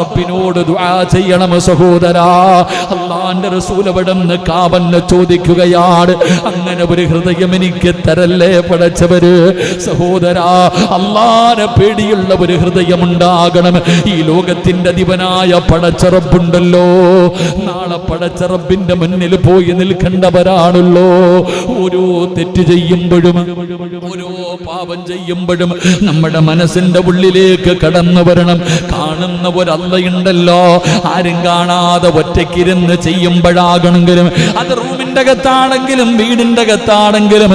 റബ്ബിനോട് ദുആ ചെയ്യണം സഹോദരാ. അല്ലാഹുവിന്റെ റസൂൽ അവിടുന്ന് കാബന്ന് ചോദിക്കുകയാണ്, അങ്ങനെ ഒരു ഹൃദയം എനിക്ക് തരല്ലേ പടച്ചവര്. സഹോദരാ, അല്ലാഹുവിനെ പേടിയുള്ള ഒരു ഹൃദയം ഉണ്ടാകണം. ഈ ലോകത്തിന്റെ അധിപനായ പടച്ച റബ്ബുണ്ടല്ലോ, നാളെ പടച്ച റബ്ബിന്റെ മുന്നിൽ പോയി നിൽക്കേണ്ടവരാണല്ലോ. ഓരോ തെറ്റ് ചെയ്യുമ്പോഴും, ഓരോ പാപം ചെയ്യുമ്പോഴും നമ്മുടെ മനസ്സിന്റെ ഉള്ളിലേക്ക് കടന്നു വരണം, കാണുന്ന ഒരല്ലയുണ്ടല്ലോ, ആരും കാണാതെ ഒറ്റയ്ക്കിരുന്ന് ചെയ്യുമ്പോഴാകണമെങ്കിലും, അത് റൂമിന്റെ അകത്താണെങ്കിലും വീടിന്റെ അകത്താണെങ്കിലും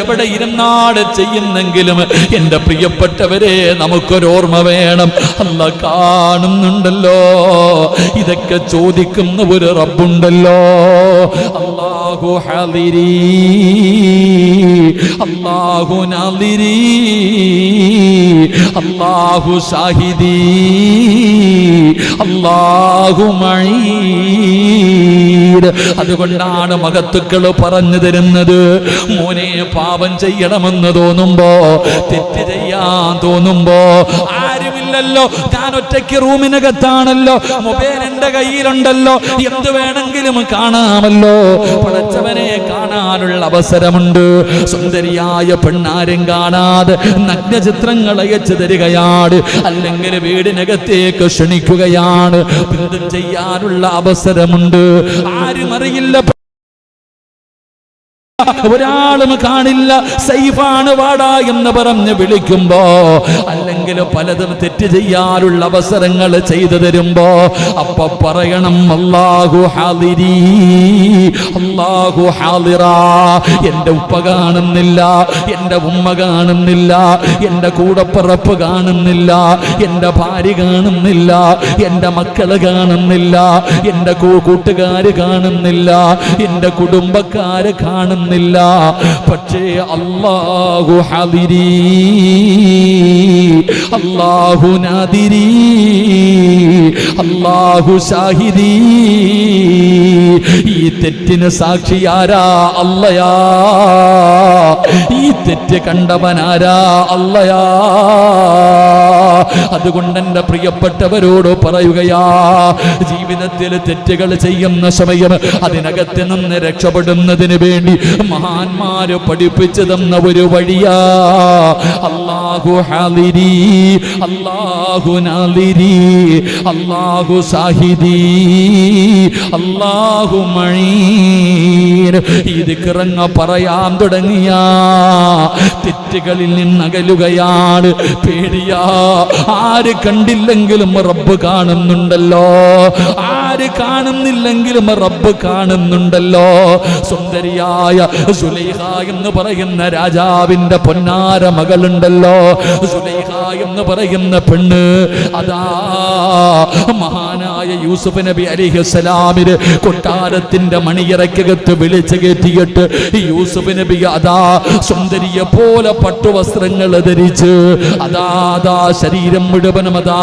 എവിടെ ഇരുന്നാട് ചെയ്യുന്നെങ്കിലും, എന്റെ പ്രിയപ്പെട്ടവരെ നമുക്കൊരോർമ്മ വേണം, അല്ല കാണുന്നുണ്ടല്ലോ. ഇതൊക്കെ ചോദിക്കുന്ന ഒരു റബ്ബുണ്ടല്ലോ. അല്ലാഹു ഹദിരി, അല്ലാഹു നാദിരി, അല്ലാഹു ഷാഹിദി, അല്ലാഹു മഈദ്. അതുകൊണ്ടാണ് മഹത്തുക്കൾ പറഞ്ഞു തരുന്നത്, മോനെ പാപം ചെയ്യണമെന്ന് തോന്നുമ്പോ, തെറ്റ് ചെയ്യാൻ തോന്നുമ്പോ, ആരുമില്ലല്ലോ, ഞാൻ ഒറ്റയ്ക്ക് റൂമിനകത്താണല്ലോ, മൊബൈൽ എന്റെ കയ്യിലുണ്ടല്ലോ, എന്ത് വേണമെങ്കിലും കാണാമല്ലോ, പടച്ചവനെ കാണാനുള്ള അവസരമുണ്ട്. സുന്ദരിയായ പെണ്ണാരും കാണാതെ നഗ്നചിത്രങ്ങൾ അയച്ചു തരികയാണ്, അല്ലെങ്കിൽ വീടിനകത്തേക്ക് ക്ഷണിക്കുകയാണ്, ബന്ധം ചെയ്യാനുള്ള അവസരമുണ്ട്. ആരും അറിയില്ല, ഒരാളും കാണില്ല, സൈഫാണ് വാടാ എന്ന് പറഞ്ഞ് വിളിക്കുമ്പോ, അല്ലെങ്കിൽ പലതും തെറ്റ് ചെയ്യാനുള്ള അവസരങ്ങൾ ചെയ്തു തരുമ്പോ, അപ്പൊ പറയണം അല്ലാഹു ഹാദിരി, അല്ലാഹു ഹാദിറാ. എന്റെ ഉപ്പ കാണുന്നില്ല, എന്റെ ഉമ്മ കാണുന്നില്ല, എന്റെ കൂടപ്പിറപ്പ് കാണുന്നില്ല, എന്റെ ഭാര്യ കാണുന്നില്ല, എന്റെ മക്കള് കാണുന്നില്ല, എന്റെ കൂട്ടുകാര് കാണുന്നില്ല, എന്റെ കുടുംബക്കാര് കാണുന്നില്ല. പക്ഷേ അല്ലാഹു ഹദിരി, അല്ലാഹു നാദിരി, അല്ലാഹു ഷാഹിദി. ഈ തെറ്റിന് സാക്ഷിയാരാ? അല്ലയാ. ഈ തെറ്റ് കണ്ടവനാരാ? അല്ലയാ. അതുകൊണ്ട് എന്റെ പ്രിയപ്പെട്ടവരോട് പറയുകയാ, ജീവിതത്തിൽ തെറ്റുകൾ ചെയ്യുന്ന സമയം അതിനകത്ത് നിന്ന് രക്ഷപ്പെടുന്നതിന് വേണ്ടി മഹാന്മാര് പഠിപ്പിച്ചു തന്ന ഒരു വഴിയാ അല്ലാഹു ഹാദിരി, അല്ലാഹു നാദിരി, അല്ലാഹു സാഹിദി, അല്ലാഹു മഈദ്. ഈ ദിക്റങ്ങ് പറയാൻ തുടങ്ങിയ തെറ്റുകളിൽ നിന്നകലുകയാണ്. പേടിയാ, ആര് കണ്ടില്ലെങ്കിലും റബ്ബ് കാണുന്നുണ്ടല്ലോ, ആര് കാണുന്നില്ലെങ്കിലും റബ്ബ് കാണുന്നുണ്ടല്ലോ. സുന്ദരിയായ സുലൈഖ എന്ന് പറയുന്ന രാജാവിന്റെ പൊന്നാര മകളുണ്ടല്ലോ, സുലൈഖ എന്ന് പറയുന്ന പെണ്ണ്, അതാ മഹാനായ യൂസുഫ് നബി അലൈഹിസ്സലാമിന് കൊട്ടാരത്തിന്റെ മണിയറക്കകത്ത് വിളിച്ചു കയറ്റിയിട്ട് യൂസുഫ് നബി അതാ സുന്ദരിയെ പോലെ പട്ടുവസ്ത്രങ്ങൾ ധരിച്ച് അതാ ശരീരം മുഴുവനും അതാ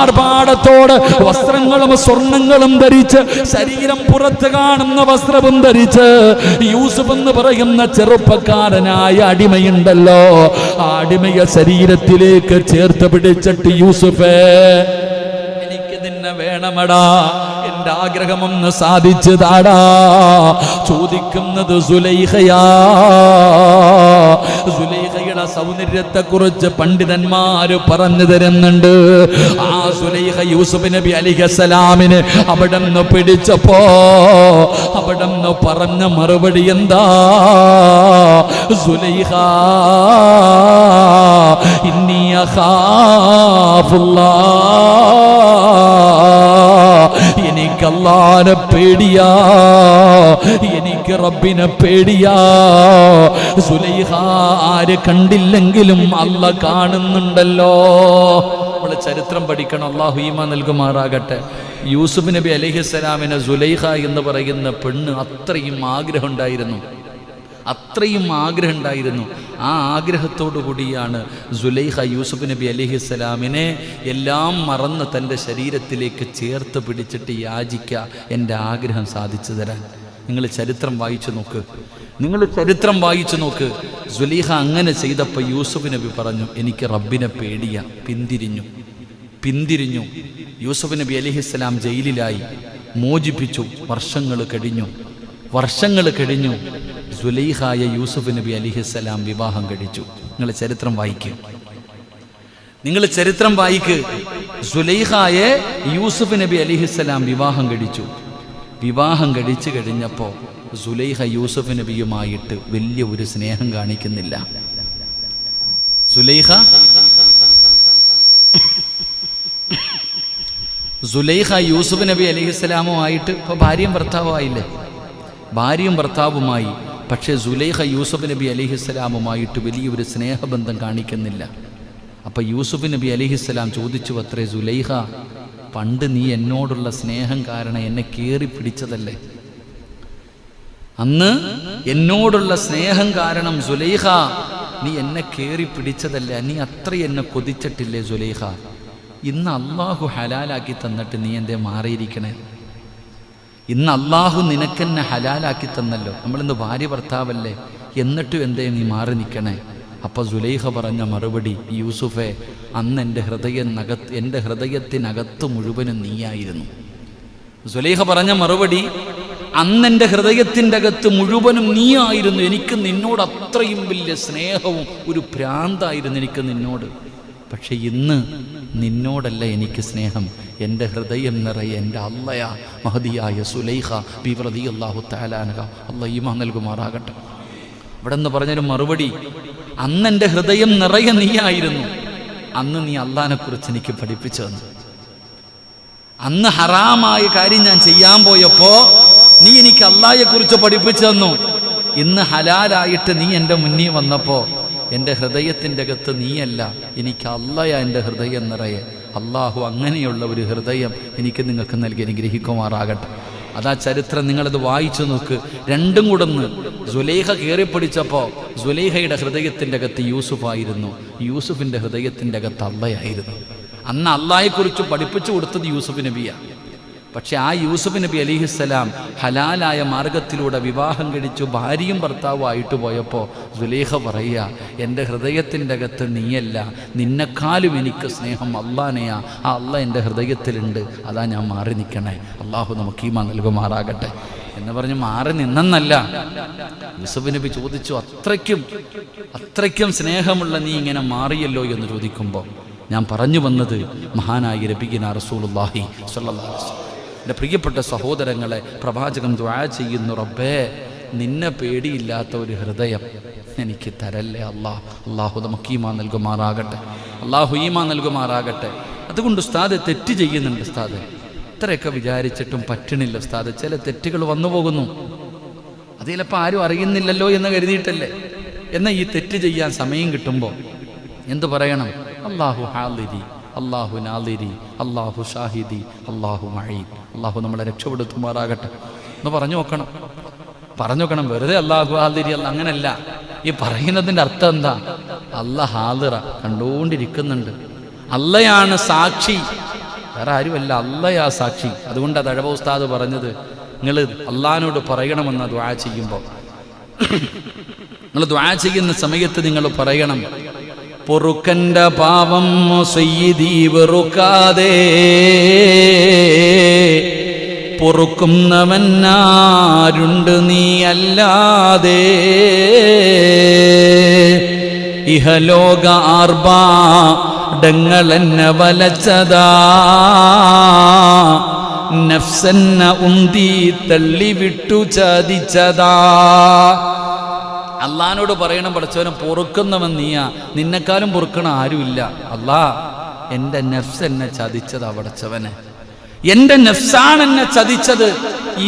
ആർഭാടത്തോടെ വസ്ത്രങ്ങളും സ്വർണങ്ങളും ധരിച്ച്, ശരീരം പുറത്ത് കാണുന്ന വസ്ത്രവും ധരിച്ച്, യൂസുഫ് എന്ന് പറയുന്ന ചെറുപ്പക്കാരനായ അടിമയുണ്ടല്ലോ, ആ അടിമയെ ശരീരത്തിലേക്ക് ചേർത്ത് പിടിച്ചിട്ട്, യൂസുഫേ എനിക്ക് നിന്നെ വേണമടാ, എന്റെ ആഗ്രഹമൊന്ന് സാധിച്ചു താടാ. ചോദിക്കുന്നത് സുലൈഖയാ. സുലൈഖയുടെ സൗന്ദര്യത്തെ കുറിച്ച് പണ്ഡിതന്മാര് പറഞ്ഞു തരുന്നുണ്ട്. ആ സുലൈഖ യൂസുഫ് നബി അലൈഹിസ്സലാമിന് അവിടെ നിന്ന് പിടിച്ചപ്പോ അവിടെ നിന്ന് പറഞ്ഞ മറുപടി എന്താ? സുലൈഖ ഇന്നി അഖാഫുല്ലാഹ്, എനിക്ക് അല്ലാഹുവിനെ പേടിയാ, എനിക്ക് റബ്ബിനെ പേടിയാ. സുലൈഖ ആര് കണ്ടില്ലെങ്കിലും അല്ലാഹ് കാണുന്നുണ്ടല്ലോ. നമ്മള് ചരിത്രം പഠിക്കണം, അല്ലാഹു ഈമാൻ നൽകുമാറാകട്ടെ. യൂസുഫ് നബി അലൈഹിസ്സലാമിന് സുലൈഖ എന്ന് പറയുന്ന പെണ്ണ് അത്രയും ആഗ്രഹം ഉണ്ടായിരുന്നു. അത്രയും ആഗ്രഹം ഉണ്ടായിരുന്നു. ആ ആഗ്രഹത്തോടു കൂടിയാണ് സുലൈഖ യൂസുഫ് നബി അലൈഹിസ്സലാമിനെ എല്ലാം മറന്ന് തൻ്റെ ശരീരത്തിലേക്ക് ചേർത്ത് പിടിച്ചിട്ട് യാചിക്കുക, എൻ്റെ ആഗ്രഹം സാധിച്ചു തരാൻ. നിങ്ങൾ ചരിത്രം വായിച്ചു നോക്ക്. സുലൈഖ അങ്ങനെ ചെയ്തപ്പോൾ യൂസുഫ് നബി പറഞ്ഞു, എനിക്ക് റബ്ബിനെ പേടിയാ. പിന്തിരിഞ്ഞു. യൂസുഫ് നബി അലൈഹിസ്സലാം ജയിലിലായി, മോചിപ്പിച്ചു. വർഷങ്ങൾ കഴിഞ്ഞു. സുലൈഖായ യൂസുഫ് നബി അലൈഹിസ്സലാം വിവാഹം കഴിച്ചു. നിങ്ങൾ ചരിത്രം വായിക്ക്. സുലൈഖായെ യൂസുഫ് നബി അലൈഹിസ്സലാം വിവാഹം കഴിച്ചു കഴിഞ്ഞപ്പോൾ സുലൈഖ യൂസുഫ് നബിയുമായിട്ട് വലിയ ഒരു സ്നേഹം കാണിക്കുന്നില്ല. സുലൈഖ യൂസുഫ് നബി അലൈഹിസ്സലാമുമായിട്ട് ഇപ്പോൾ ഭാര്യയും ഭർത്താവുമായി. പക്ഷേ സുലൈഖ യൂസുഫ് നബി അലൈഹിസ്സലാമുമായിട്ട് വലിയൊരു സ്നേഹബന്ധം കാണിക്കുന്നില്ല. അപ്പം യൂസുഫ് നബി അലൈഹിസ്സലാം ചോദിച്ചു അത്രേ, സുലൈഖ, പണ്ട് നീ എന്നോടുള്ള സ്നേഹം കാരണം എന്നെ കയറി പിടിച്ചതല്ലേ? അന്ന് എന്നോടുള്ള സ്നേഹം കാരണം സുലൈഖ നീ എന്നെ കയറി പിടിച്ചതല്ലേ? നീ അത്ര എന്നെ കൊതിച്ചിട്ടില്ലേ സുലൈഖ? ഇന്ന് അള്ളാഹു ഹലാലാക്കി തന്നിട്ട് നീ എന്തേ മാറിയിരിക്കണേ? ഇന്ന് അള്ളാഹു നിനക്കെന്നെ ഹലാലാക്കി തന്നല്ലോ, നമ്മളിന്ന് ഭാര്യ ഭർത്താവല്ലേ, എന്നിട്ടും എന്തേ നീ മാറി നിൽക്കണേ? അപ്പോൾ സുലൈഖ പറഞ്ഞ മറുപടി, യൂസുഫേ, അന്ന് എൻ്റെ ഹൃദയത്തിനകത്ത് മുഴുവനും നീയായിരുന്നു. സുലൈഖ പറഞ്ഞ മറുപടി, അന്ന് എൻ്റെ ഹൃദയത്തിൻ്റെ അകത്ത് മുഴുവനും നീയായിരുന്നു. എനിക്ക് നിന്നോട് അത്രയും വലിയ സ്നേഹവും ഒരു ഭ്രാന്തായിരുന്നു എനിക്ക് നിന്നോട്. പക്ഷെ ഇന്ന് നിന്നോടല്ല എനിക്ക് സ്നേഹം, എൻ്റെ ഹൃദയം നിറയെ എൻ്റെ അള്ളയാ മഹദിയായ സുലൈഖ ബീവി റളിയല്ലാഹു തആല അൻഹ, അല്ലാഹ് ഈമാൻ നൽകുമാറാകട്ടെ. ഇവിടെ നിന്ന് പറഞ്ഞൊരു മറുപടി, അന്ന് എൻ്റെ ഹൃദയം നിറയെ നീയായിരുന്നു. അന്ന് നീ അള്ളാഹിനെ കുറിച്ച് എനിക്ക് പഠിപ്പിച്ചു തന്നു. അന്ന് ഹറാമായ കാര്യം ഞാൻ ചെയ്യാൻ പോയപ്പോ നീ എനിക്ക് അള്ളാഹിനെ കുറിച്ച് പഠിപ്പിച്ചു തന്നു. ഇന്ന് ഹലാലായിട്ട് നീ എൻ്റെ മുന്നിൽ വന്നപ്പോ എൻ്റെ ഹൃദയത്തിൻ്റെ അകത്ത് നീയല്ല, എനിക്ക് അള്ളയാ എൻ്റെ ഹൃദയം നിറയെ. അള്ളാഹു അങ്ങനെയുള്ള ഒരു ഹൃദയം എനിക്ക് നിങ്ങൾക്ക് നൽകി അനുഗ്രഹിക്കുമാറാകട്ടെ. അതാ ചരിത്രം, നിങ്ങളത് വായിച്ചു നോക്ക്. രണ്ടും കൂടൊന്ന്. സുലൈഖ കയറിപ്പിടിച്ചപ്പോൾ സുലൈഖയുടെ ഹൃദയത്തിൻ്റെ അകത്ത് യൂസുഫായിരുന്നു, യൂസുഫിൻ്റെ ഹൃദയത്തിൻ്റെ അകത്ത് അള്ളയായിരുന്നു. അന്ന് അള്ളാഹയെക്കുറിച്ച് പഠിപ്പിച്ചു കൊടുത്തത് യൂസുഫ് നബിയാണ്. പക്ഷെ ആ യൂസുഫ് നബി അലൈഹിസ്സലാം ഹലാലായ മാർഗത്തിലൂടെ വിവാഹം കഴിച്ചു ഭാര്യയും ഭർത്താവും ആയിട്ട് പോയപ്പോൾ സുലൈഖ പറയുക, എൻ്റെ ഹൃദയത്തിൻ്റെ അകത്ത് നീയല്ല, നിന്നെക്കാളും എനിക്ക് സ്നേഹം അള്ളാനെയാ. ആ അള്ളാഹ് എൻ്റെ ഹൃദയത്തിലുണ്ട്, അതാ ഞാൻ മാറി നിൽക്കണേ. അള്ളാഹു നമുക്ക് ഈമാൻ നൽകുമാറാകട്ടെ എന്ന് പറഞ്ഞ് മാറി നിന്നല്ല. യൂസുഫ് നബി ചോദിച്ചു, അത്രയ്ക്കും സ്നേഹമുള്ള നീ ഇങ്ങനെ മാറിയല്ലോ എന്ന് ചോദിക്കുമ്പോൾ ഞാൻ പറഞ്ഞു വന്നത് മഹാനായ നബിയിന റസൂലുള്ളാഹി സ്വല്ലല്ലാഹു അലൈഹി വസല്ലം. എൻ്റെ പ്രിയപ്പെട്ട സഹോദരങ്ങളെ, പ്രവാചകൻ ദുആ ചെയ്യുന്നു, റബ്ബേ, നിന്നെ പേടിയില്ലാത്ത ഒരു ഹൃദയം എനിക്ക് തരല്ലേ അള്ളാഹു നമുക്ക് ഈമാൻ നൽകുമാറാകട്ടെ. അതുകൊണ്ട് ഉസ്താദ് തെറ്റ് ചെയ്യുന്നുണ്ട്. ഉസ്താദ് ഇത്രയൊക്കെ വിചാരിച്ചിട്ടും പറ്റണില്ല ഉസ്താദ്. ചില തെറ്റുകൾ വന്നു പോകുന്നു, അത് ചിലപ്പോൾ ആരും അറിയുന്നില്ലല്ലോ എന്ന് കരുതിയിട്ടല്ലേ. എന്നാൽ ഈ തെറ്റ് ചെയ്യാൻ സമയം കിട്ടുമ്പോൾ എന്തു പറയണം? അല്ലാഹു ഹാദിരി, അല്ലാഹു നാദിരി, അല്ലാഹു ഷാഹിദി, അല്ലാഹു മഈൻ. അല്ലാഹു നമ്മളെ രക്ഷപ്പെടുത്തുമാറാകട്ടെ എന്ന് പറഞ്ഞു നോക്കണം. വെറുതെ അല്ലാഹു ഹാദിരി അങ്ങനല്ല. ഈ പറയുന്നതിൻ്റെ അർത്ഥം എന്താ? അല്ലാഹ് ഹാദിറ, കണ്ടുകൊണ്ടിരിക്കുന്നുണ്ട്. അള്ളയാണ് സാക്ഷി, വേറെ ആരുമല്ല, അള്ളയാ സാക്ഷി. അതുകൊണ്ട് തഴവ ഉസ്താദ് പറഞ്ഞത്, നിങ്ങൾ അള്ളാഹിനോട് പറയണമെന്ന ദുആ ചെയ്യുമ്പോൾ, നിങ്ങൾ ദുആ ചെയ്യുന്ന സമയത്ത് നിങ്ങൾ പറയണം, പൊറുക്കൻ്റെ പാവം സയ്യിദീ വെറുക്കാതെ പൊറുക്കുന്നവനാരുണ്ട് നീ അല്ലാതെ. ഇഹലോക ആർഭാടങ്ങളെന്നെ വലച്ചതാ, നഫ്സെന്നെ ഉന്തി തള്ളിവിട്ടു ചതിച്ചതാ. അള്ളാഹിനോട് പറയണം, പഠിച്ചവനെ പൊറുക്കുന്നവൻ നീയാ, നിന്നെക്കാളും പൊറുക്കണ ആരുമില്ല. അല്ലാ, എൻ്റെ നഫ്സ് എന്നെ ചതിച്ചതാ പഠിച്ചവനെ, എൻ്റെ നഫ്സാണ് എന്നെ ചതിച്ചത്,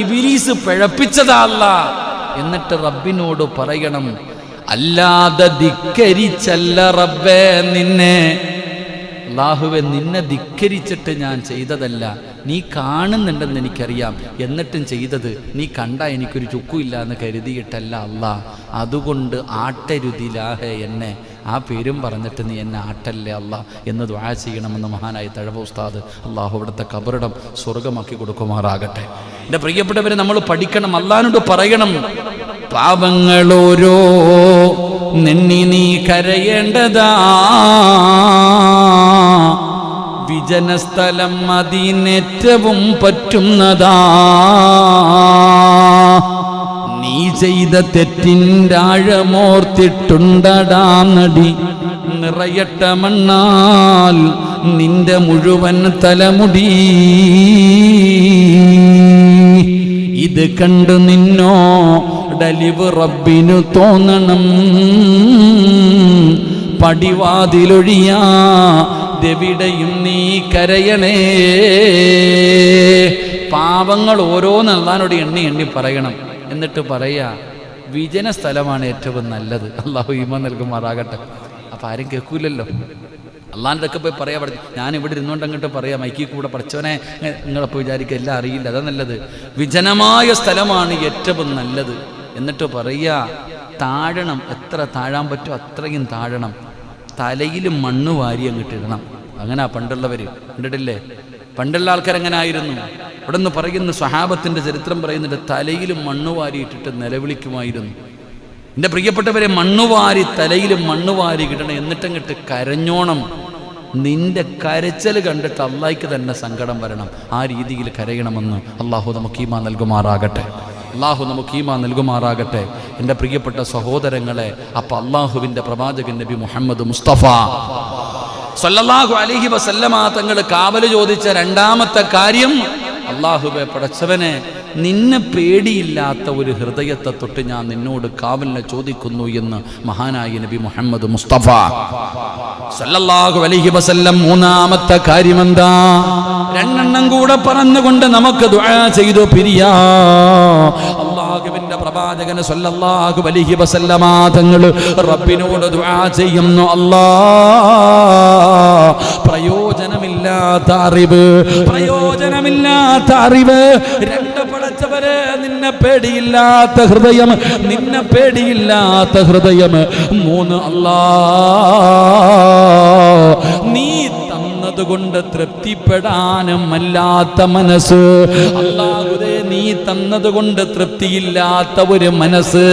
ഇബ്ലീസ് പിഴപ്പിച്ചതാ അല്ലാ. എന്നിട്ട് റബ്ബിനോട് പറയണം, അല്ലാതെ ധിക്കരിച്ചല്ല റബ്ബേ നിന്നെ, അല്ലാഹുവേ നിന്നെ ധിക്കരിച്ചിട്ട് ഞാൻ ചെയ്തതല്ല, നീ കാണുന്നുണ്ടെന്ന് എനിക്കറിയാം, എന്നിട്ടും ചെയ്തത് നീ കണ്ടാൽ എനിക്കൊരു ചുക്കുമില്ല എന്ന് കരുതിയിട്ടല്ല അല്ലാ, അതുകൊണ്ട് ആട്ടരുതിലാഹേ എന്നെ, ആ പേരും പറഞ്ഞിട്ട് നീ എന്നെ ആട്ടല്ലേ അല്ലാ എന്ന് ദുആ ചെയ്യണമെന്ന് മഹാനായ തഴവ ഉസ്താദ് അല്ലാഹു അവിടുത്തെ ഖബറിടം സ്വർഗമാക്കി കൊടുക്കുമാറാകട്ടെ. എൻ്റെ പ്രിയപ്പെട്ടവരെ, നമ്മൾ പഠിക്കണം, അല്ലാഹുവിനോട് പറയണം, പാപങ്ങളോരോ നിന്നി നീ കരയേണ്ടതാ, വിജനസ്ഥലം അതിനേറ്റവും പറ്റുന്നതാ, നീ ചെയ്ത തെറ്റിൻ്റെ ആഴമോർത്തിട്ടുണ്ടടാ നടി, നിറയട്ട മണ്ണാൽ നിന്റെ മുഴുവൻ തലമുടി, ഇത് കണ്ടു നിന്നോടലിവ് റബ്ബിനു തോന്നണം, പടിവാതിലൊഴിയാതെവിടെയും നീ കരയണേ. പാപങ്ങൾ ഓരോന്ന് അല്ലാഹുവോട് എണ്ണി എണ്ണി പറയണം. എന്നിട്ട് പറയാ, വിജന സ്ഥലമാണ് ഏറ്റവും നല്ലത്. അല്ലാഹു ഈമാൻ നൽകുമാറാകട്ടെ. അപ്പം ആരും കേൾക്കൂലല്ലോ. അള്ളാഹിൻ്റെ ഒക്കെ പോയി പറയാൻ പറഞ്ഞു, ഞാൻ ഇവിടെ ഇരുന്നുകൊണ്ട് അങ്ങോട്ട് പറയാം, മൈക്കിൽ കൂടെ പഠിച്ചവനെ നിങ്ങളപ്പോൾ വിചാരിക്കുക എല്ലാം അറിയില്ല, അതാ നല്ലത്. വിജനമായ സ്ഥലമാണ് ഏറ്റവും നല്ലത്. എന്നിട്ട് പറയുക, താഴണം, എത്ര താഴാൻ പറ്റുമോ അത്രയും താഴണം, തലയിൽ മണ്ണ് വാരി അങ്ങോട്ട് ഇടണം. അങ്ങനെ പണ്ടുള്ളവർ കണ്ടിട്ടില്ലേ? പണ്ടുള്ള ആൾക്കാരെങ്ങനെ ആയിരുന്നു? ഇവിടെ നിന്ന് പറയുന്ന സ്വഹാബത്തിൻ്റെ ചരിത്രം പറയുന്നുണ്ട്, തലയിൽ മണ്ണ് വാരിയിട്ടിട്ട് നിലവിളിക്കുമായിരുന്നു. എൻ്റെ പ്രിയപ്പെട്ടവരെ, മണ്ണുവാരി തലയിൽ മണ്ണുവാരി കിട്ടണം, എന്നിട്ടങ്ങിട്ട് കരഞ്ഞോണം. നിന്റെ കരച്ചൽ കണ്ടിട്ട് അള്ളാഹിക്ക് തന്നെ സങ്കടം വരണം. ആ രീതിയിൽ കരയണമെന്ന് അള്ളാഹു നമുക്ക് ഈമാൻ നൽകുമാറാകട്ടെ. അള്ളാഹു നമുക്ക് ഈമാൻ നൽകുമാറാകട്ടെ. എൻ്റെ പ്രിയപ്പെട്ട സഹോദരങ്ങളെ, അപ്പം അള്ളാഹുവിൻ്റെ പ്രവാചകൻ നബി മുഹമ്മദ് മുസ്തഫ സല്ലല്ലാഹു അലൈഹി വസല്ലമ തങ്ങൾ കാവല് ചോദിച്ച രണ്ടാമത്തെ കാര്യം, അള്ളാഹുവേ പടച്ചവനെ, നിന്നെ പേടിയില്ലാത്ത ഒരു ഹൃദയത്തെ തൊട്ട് ഞാൻ നിന്നോട് കാവലിനെ ചോദിക്കുന്നു എന്ന് മഹാനായ നബി മുഹമ്മദ് മുസ്തഫ സല്ലല്ലാഹു അലൈഹി വസല്ലം. മൂന്നാമത്തെ കാര്യം എന്താ? രണ്ടെണ്ണം കൂടെ പറഞ്ഞുകൊണ്ട് നമുക്ക് ദുആ ചെയ്തു പിരിയാ. അല്ലാഹുവിന്റെ പ്രവാചകൻ സല്ലല്ലാഹു അലൈഹി വസല്ലമ തങ്ങൾ റബ്ബിനോട് ദുആ ചെയ്യുന്നു, പ്രയോജനമില്ലാത്ത അറിവ്, രണ്ട് പടച്ചവരെ, നിന്നെ പേടിയില്ലാത്ത ഹൃദയം, മൂന്ന് നീ തന്നതുകൊണ്ട് തൃപ്തിപ്പെടാനും അല്ലാത്ത മനസ്സ്. അല്ലാഹുവേ, നീ തന്നതുകൊണ്ട് തൃപ്തിയില്ലാത്ത ഒരു മനസ്സ്,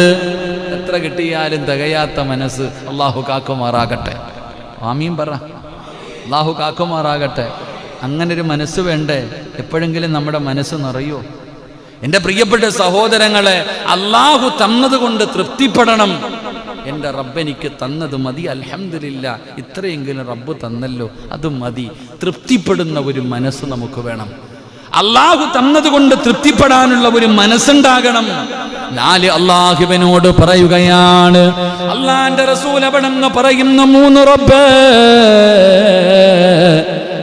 എത്ര കിട്ടിയാലും തികയാത്ത മനസ്സ്. അല്ലാഹു കാക്കുമാറാകട്ടെ. ആമീൻ പറ. അല്ലാഹു കാക്കുമാറാകട്ടെ. അങ്ങനൊരു മനസ്സ് വേണ്ടേ? എപ്പോഴെങ്കിലും നമ്മുടെ മനസ്സ് നിറയോ? എൻ്റെ പ്രിയപ്പെട്ട സഹോദരങ്ങളെ, അല്ലാഹു തന്നതുകൊണ്ട് തൃപ്തിപ്പെടണം. എൻ്റെ റബ്ബ് എനിക്ക് തന്നത് മതി, അൽഹംദുലില്ലാ, ഇത്രയെങ്കിലും റബ്ബ് തന്നല്ലോ, അത് മതി. തൃപ്തിപ്പെടുന്ന ഒരു മനസ്സ് നമുക്ക് വേണം. അല്ലാഹു തന്നതുകൊണ്ട് തൃപ്തിപ്പെടാനുള്ള ഒരു മനസ്സുണ്ടാകണം. 4 അല്ലാഹുവിനോട് പറയുകയാണ്. അല്ലാഹുവിന്റെ റസൂൽ അവിടെന്ന് പറയുന്ന 3 റബ്ബേ,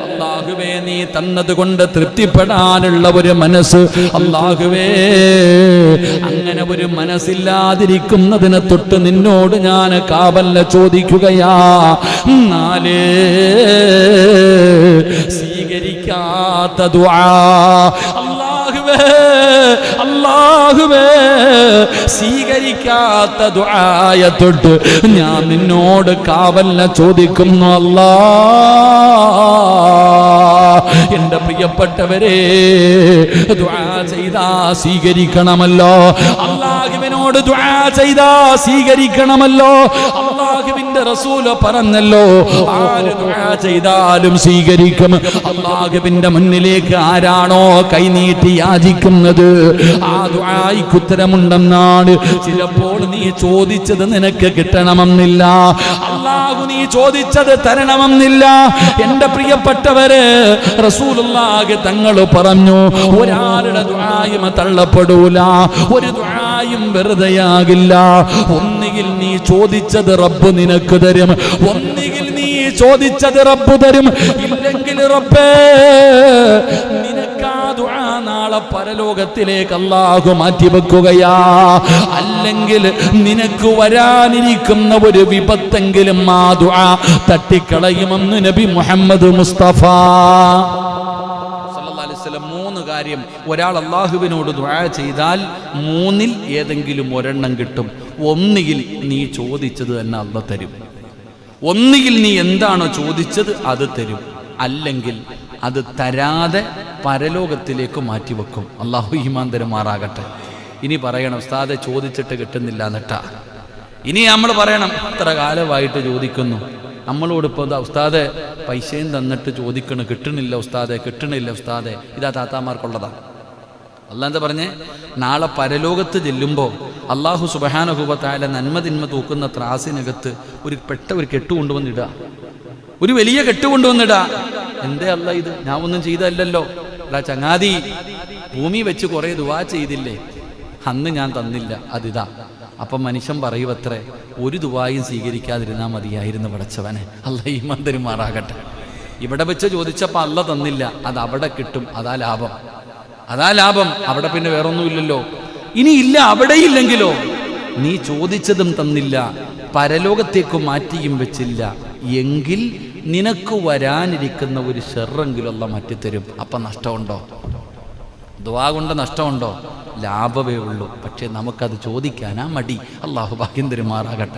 അല്ലാഹുവേ, നീ തന്നതുകൊണ്ട് തൃപ്തിപ്പെടാനുള്ള ഒരു മനസ്സ്. അല്ലാഹുവേ, അങ്ങനെ ഒരു മനസ്സില്ലാതിരിക്കുന്നതിനെ തൊട്ട് നിന്നോട് ഞാൻ കാവലിനെ ചോദിക്കുകയാ. 4 സ്വീകരിക്കാത്ത ദുആ. അല്ലാഹുവേ, സ്വീകരിക്കാത്ത ദുആയെ തൊട്ട് ഞാൻ നിന്നോട് കാവലിനെ ചോദിക്കുന്നു. എൻ്റെ പ്രിയപ്പെട്ടവരെ, ദുആ ചെയ്താ സ്വീകരിക്കണമല്ലോ. അല്ലാഹുവിനോട് ദുആ ചെയ്താ സ്വീകരിക്കണമല്ലോ. അല്ലാഹുവിന്റെ റസൂൽ പറഞ്ഞല്ലോ, ആര് ദുആ ചെയ്താലും സ്വീകരിക്കും. അല്ലാഹുവിന്റെ മുന്നിലേക്ക് ആരാണോ കൈനീട്ടി യാചിക്കുന്നത്, ആ ദുആയ്ക്ക് ഉത്തരമുണ്ടെന്നാണ്. ചിലപ്പോൾ നീ ചോദിച്ചത് നിനക്ക് കിട്ടണമെന്നില്ല, അല്ലാഹു നീ ചോദിച്ചത് തരണമെന്നില്ല. എൻ്റെ പ്രിയപ്പെട്ടവരെ, റസൂലുള്ളാഹി തങ്ങൾ പറഞ്ഞു, ഒരാളുടെ ദുആയും തള്ളപ്പെടൂല, ഒരു ദുആയും വെറുതെയാകില്ല. ഒന്നുകിൽ നീ ചോദിച്ചത് റബ്ബ് നിനക്ക് തരും, ഒന്നുകിൽ നീ ചോദിച്ചത് റബ്ബ് തരും, ഇല്ലെങ്കിൽ റബ്ബേ നിനക്ക് ആ ദുആ നാളെ പരലോകത്തിലേക്ക് അല്ലാഹു മാറ്റിവെക്കുകയാ. അല്ലെങ്കിൽ നിനക്ക് വരാനിരിക്കുന്ന ഒരു വിപത്തെങ്കിലും ആ ദുആ തട്ടിക്കളയുമെന്ന് നബി മുഹമ്മദ് മുസ്തഫ സല്ലല്ലാഹു അലൈഹി വസല്ലം. 3 കാര്യം ഒരാൾ അല്ലാഹുവിനോട് ദുആ ചെയ്താൽ 3-ൽ ഏതെങ്കിലും ഒരെണ്ണം കിട്ടും. ഒന്നുകിൽ നീ ചോദിച്ചത് തന്നെ അല്ലാഹു തരും. ഒന്നുകിൽ നീ എന്താണോ ചോദിച്ചത് അത് തരും. അല്ലെങ്കിൽ അത് തരാതെ പരലോകത്തിലേക്ക് മാറ്റിവെക്കും. അല്ലാഹു ഈമാൻ തരുമാറാകട്ടെ. ഇനി പറയണം ഉസ്താദെ ചോദിച്ചിട്ട് കിട്ടുന്നില്ല എന്നിട്ടാ. ഇനി നമ്മൾ പറയണം ഇത്ര കാലമായിട്ട് ചോദിക്കുന്നു, നമ്മളോട് ഇപ്പോൾ ഉസ്താദെ പൈസയും തന്നിട്ട് ചോദിക്കണം, കിട്ടണില്ല ഉസ്താദെ, കിട്ടണില്ല ഉസ്താദെ. ഇതാ താത്താമാർക്കുള്ളതാ. അല്ലാഹ് എന്താ പറഞ്ഞേ? നാളെ പരലോകത്ത് ചെല്ലുമ്പോൾ അല്ലാഹു സുബ്ഹാനഹു വ തആല നന്മ തിന്മ തൂക്കുന്ന ത്രാസിനകത്ത് ഒരു കെട്ട് കൊണ്ടുവന്നിടുക, ഒരു വലിയ കെട്ട് കൊണ്ടുവന്നിടുക. എന്തേ അല്ല ഇത്? ഞാൻ ഒന്നും ചെയ്തല്ലോ. അല്ല ചങ്ങാതി, ഭൂമി വെച്ച് കുറേ ദുആ ചെയ്തില്ലേ, അന്ന് ഞാൻ തന്നില്ല, അതിതാ. അപ്പം മനുഷ്യൻ പറയുവത്രേ, ഒരു ദുആയും സ്വീകരിക്കാതിരുന്നാൽ മതിയായിരുന്നു പടച്ചവനെ. അല്ലാഹ് ഈമാൻ തരുമാറാകട്ടെ. ഇവിടെ വെച്ച് ചോദിച്ചപ്പോൾ അല്ല തന്നില്ല, അത് അവിടെ കിട്ടും. അതാ ലാഭം, അതാ ലാഭം. അവിടെ പിന്നെ വേറൊന്നുമില്ലല്ലോ. ഇനി ഇല്ല, അവിടെ ഇല്ലെങ്കിലോ നീ ചോദിച്ചതും തന്നില്ല, പരലോകത്തേക്ക് മാറ്റിയും വെച്ചില്ല, എങ്കിൽ നിനക്ക് വരാനിരിക്കുന്ന ഒരു ഷെറെങ്കിലും അല്ലാഹ് മാറ്റിത്തരും. അപ്പം നഷ്ടമുണ്ടോ? ദുആ കൊണ്ട് നഷ്ടമുണ്ടോ? ലാഭമേ ഉള്ളൂ. പക്ഷേ നമുക്കത് ചോദിക്കാനാ മടി. അല്ലാഹു ഭാഗ്യം തരുമാറാകട്ടെ.